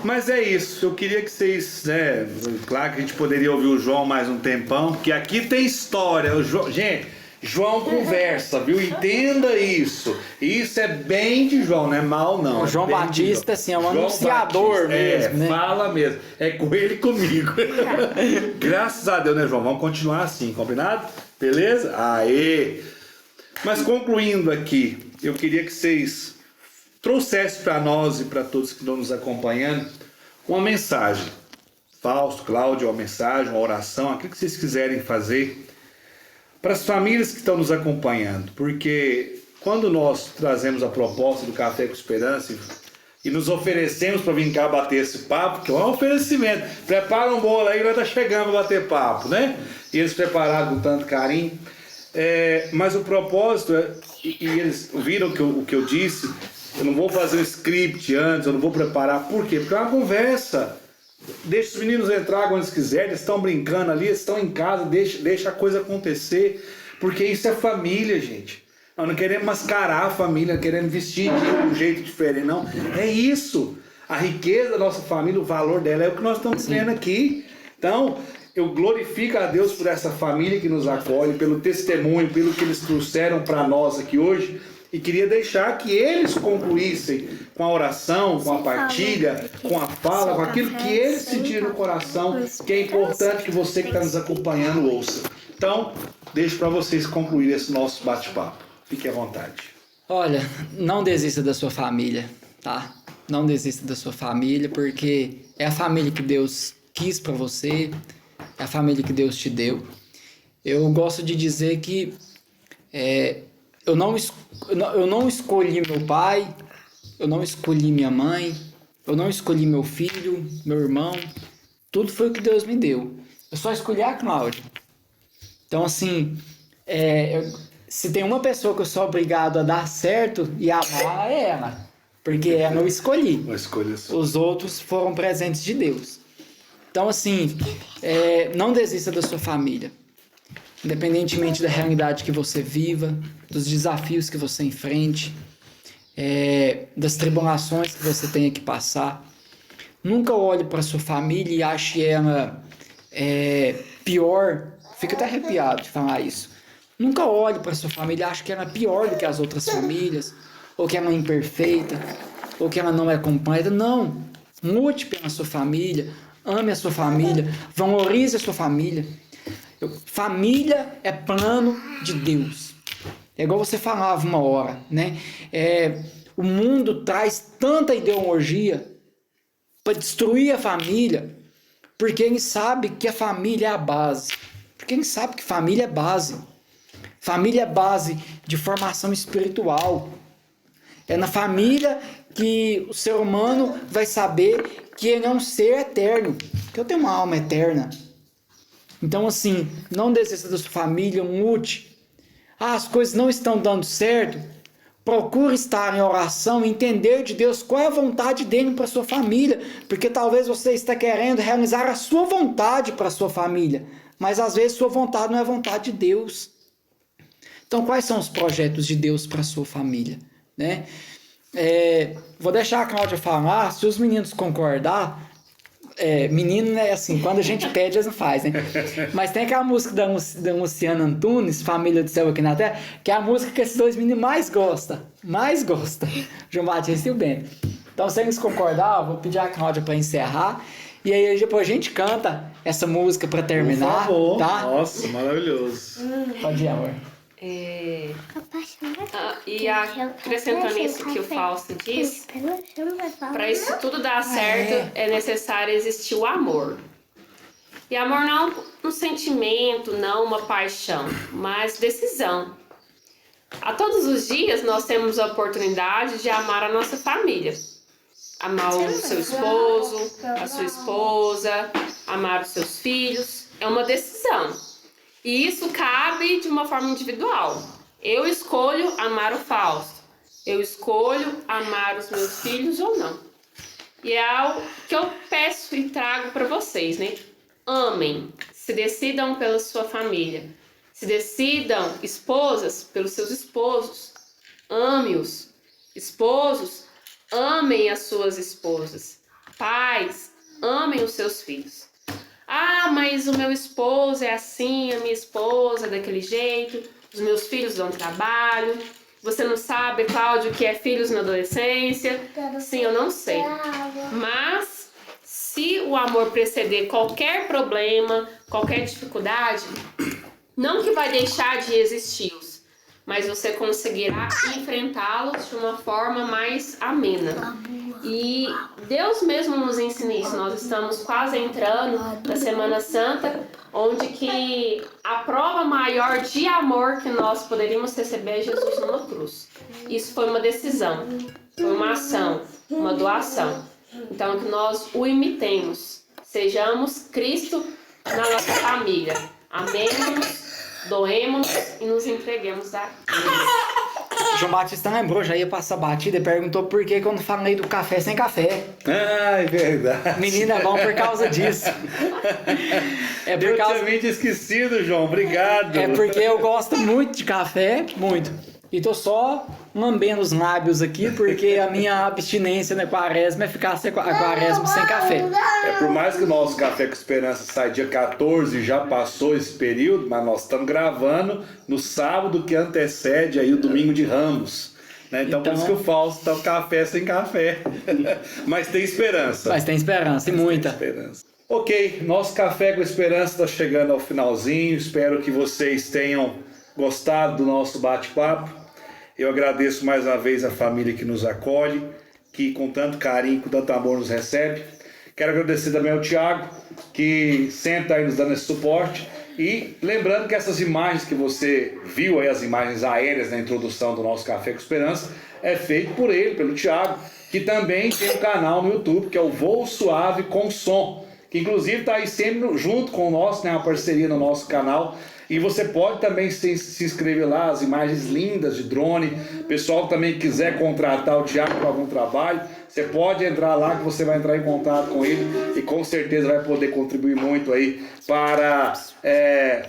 Mas é isso, eu queria que vocês, né? Claro que a gente poderia ouvir o João mais um tempão, porque aqui tem história. Gente, João conversa, viu? Entenda isso. Isso é bem de João, não é mal, não. O João bem de Batista, João. assim, é um João anunciador Batista, mesmo, né? Fala mesmo. É com ele e comigo. Graças a Deus, né, João? Vamos continuar assim, combinado? Beleza? Aê! Mas concluindo aqui, eu queria que vocês trouxessem para nós e para todos que estão nos acompanhando uma mensagem. Fausto, Cláudio, uma mensagem, uma oração, aquilo que vocês quiserem fazer para as famílias que estão nos acompanhando. Porque quando nós trazemos a proposta do Café com Esperança e nos oferecemos para vir cá bater esse papo, que é um oferecimento. Prepara um bolo aí, vai estar chegando para bater papo, né? E eles prepararam com tanto carinho. Mas o propósito, e eles viram o que eu disse, eu não vou fazer um script antes, eu não vou preparar. Por quê? Porque é uma conversa. Deixa os meninos entrar quando eles quiserem, eles estão brincando ali, eles estão em casa, deixa a coisa acontecer. Porque isso é família, gente. Nós não queremos mascarar a família, não queremos vestir de um jeito diferente, não. É isso. A riqueza da nossa família, o valor dela é o que nós estamos vendo aqui. Então, eu glorifico a Deus por essa família que nos acolhe, pelo testemunho, pelo que eles trouxeram para nós aqui hoje. E queria deixar que eles concluíssem com a oração, com a partilha, com a fala, com aquilo que eles sentiram no coração, que é importante que você que está nos acompanhando ouça. Então, deixo para vocês concluir esse nosso bate-papo. Fique à vontade. Olha, não desista da sua família, tá? Não desista da sua família, porque é a família que Deus quis para você, é a família que Deus te deu. Eu gosto de dizer que eu não escolhi meu pai, eu não escolhi minha mãe, eu não escolhi meu filho, meu irmão. Tudo foi o que Deus me deu. Eu só escolhi a Cláudia. Então, assim, se tem uma pessoa que eu sou obrigado a dar certo e amar, é ela. Porque ela eu escolhi. Uma escolha sua. Os outros foram presentes de Deus. Então, assim, não desista da sua família. Independentemente da realidade que você viva, dos desafios que você enfrente, das tribulações que você tenha que passar. Nunca olhe para sua família e ache ela pior. Fico até arrepiado de falar isso. Nunca olhe para sua família e ache que ela é pior do que as outras famílias, ou que ela é imperfeita, ou que ela não é completa. Não. Lute pela sua família, ame a sua família, valorize a sua família. Família é plano de Deus. É igual você falava uma hora, né? O mundo traz tanta ideologia para destruir a família, porque ele sabe que a família é a base. Porque ele sabe que família é base. Família é base de formação espiritual. É na família que o ser humano vai saber que ele é um ser eterno, que eu tenho uma alma eterna. Então, assim, não desista da sua família, lute. As coisas não estão dando certo. Procure estar em oração e entender de Deus qual é a vontade dele para sua família, porque talvez você está querendo realizar a sua vontade para a sua família, mas às vezes sua vontade não é vontade de Deus. Então, quais são os projetos de Deus para a sua família, né? Vou deixar a Cláudia falar, se os meninos concordar. Menino, né, assim, quando a gente pede, eles não fazem, né? Mas tem aquela música da Luciana Antunes, Família do Céu Aqui na Terra, que é a música que esses dois meninos mais gostam. João Batista e o Ben. Então, se eles concordar, eu vou pedir a Cláudia para encerrar. E aí depois a gente canta essa música para terminar. Por favor. Tá? Nossa, maravilhoso. Pode ir, amor. E acrescentando isso que o Fausto diz, para isso tudo dar certo é necessário existir o amor. E amor não um sentimento, não uma paixão, mas decisão. A todos os dias nós temos a oportunidade de amar a nossa família. Amar o seu esposo, a sua esposa, amar os seus filhos. É uma decisão. E isso cabe de uma forma individual. Eu escolho amar o Fausto. Eu escolho amar os meus filhos ou não. E é algo que eu peço e trago para vocês, né? Amem. Se decidam pela sua família. Se decidam, esposas, pelos seus esposos. Ame-os. Esposos, amem as suas esposas. Pais, amem os seus filhos. Mas o meu esposo é assim, a minha esposa é daquele jeito, os meus filhos dão trabalho. Você não sabe, Cláudio, o que é filhos na adolescência? Sim, eu não sei. Mas se o amor preceder qualquer problema, qualquer dificuldade, não que vai deixar de existir-os, mas você conseguirá enfrentá-los de uma forma mais amena. E Deus mesmo nos ensina isso. Nós estamos quase entrando na Semana Santa, onde que a prova maior de amor que nós poderíamos receber é Jesus numa cruz. Isso foi uma decisão, foi uma ação, uma doação. Então, que nós o imitemos, sejamos Cristo na nossa família. Amemos, doemos e nos entreguemos a Deus. João Batista lembrou, já ia passar batida e perguntou por que eu não falei do café sem café. É verdade. Menina, é bom por causa disso. Eu tinha esquecido, João. Obrigado. É porque eu gosto muito de café, muito. E tô só lambendo os lábios aqui, porque a minha abstinência na quaresma é ficar a quaresma sem café. Por mais que o nosso Café com Esperança sai dia 14, já passou esse período, mas nós estamos gravando no sábado que antecede aí o domingo de Ramos. Né? Então por isso que o Fausto tá o café sem café. Mas tem esperança. Mas tem esperança, e muita. Tem esperança. Ok, nosso Café com Esperança está chegando ao finalzinho. Espero que vocês tenham gostado do nosso bate-papo. Eu agradeço mais uma vez a família que nos acolhe, que com tanto carinho, com tanto amor nos recebe. Quero agradecer também ao Thiago, que sempre está aí nos dando esse suporte. E lembrando que essas imagens que você viu, aí, as imagens aéreas na introdução do nosso Café com Esperança, é feito por ele, pelo Thiago, que também tem um canal no YouTube, que é o Voo Suave com Som, que inclusive está aí sempre junto com o nosso, né, uma parceria no nosso canal. E você pode também se inscrever lá, as imagens lindas de drone. Pessoal que também quiser contratar o Thiago para algum trabalho, você pode entrar lá que você vai entrar em contato com ele e com certeza vai poder contribuir muito aí para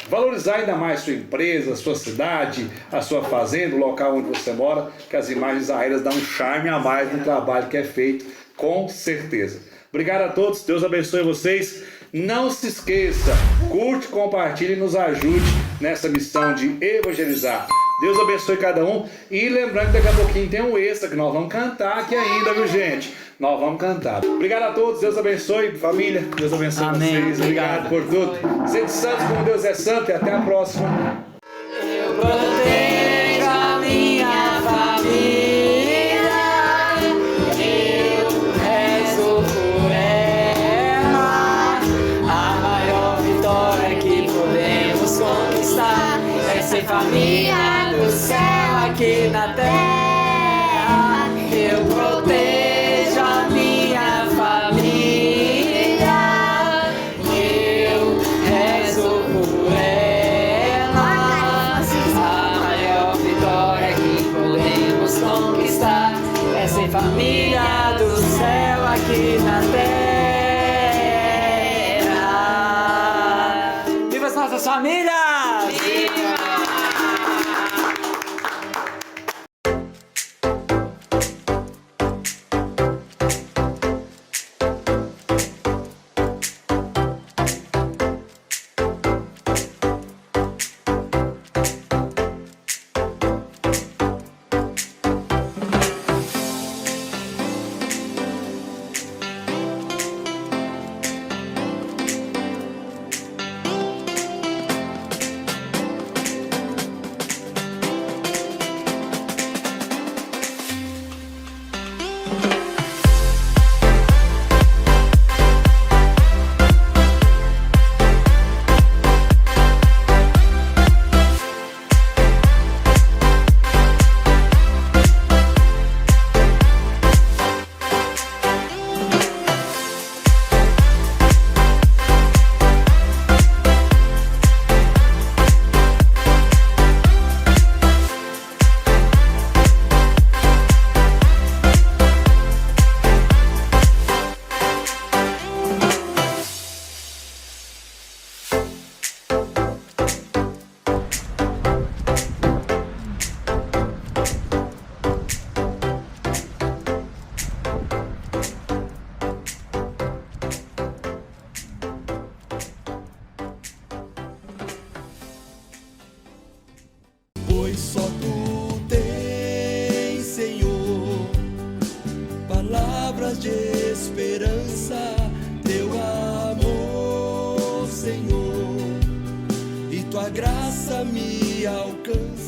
valorizar ainda mais sua empresa, sua cidade, a sua fazenda, o local onde você mora, que as imagens aéreas dão um charme a mais no trabalho que é feito, com certeza. Obrigado a todos, Deus abençoe vocês. Não se esqueça, curte, compartilhe e nos ajude nessa missão de evangelizar. Deus abençoe cada um. E lembrando que daqui a pouquinho tem um extra que nós vamos cantar aqui ainda, viu, gente? Nós vamos cantar. Obrigado a todos. Deus abençoe, família. Deus abençoe Amém. vocês. Obrigado por tudo. Sede santos como Deus é santo e até a próxima. Eu protejo a minha família, eu rezo por ela. A maior vitória que podemos conquistar é ser família do céu aqui na terra. Eu protejo a minha família, eu rezo por ela. A maior vitória que podemos conquistar é ser família do céu aqui na terra. Viva as nossas famílias! Pois só tu tens, Senhor, palavras de esperança, teu amor, Senhor, e tua graça me alcança.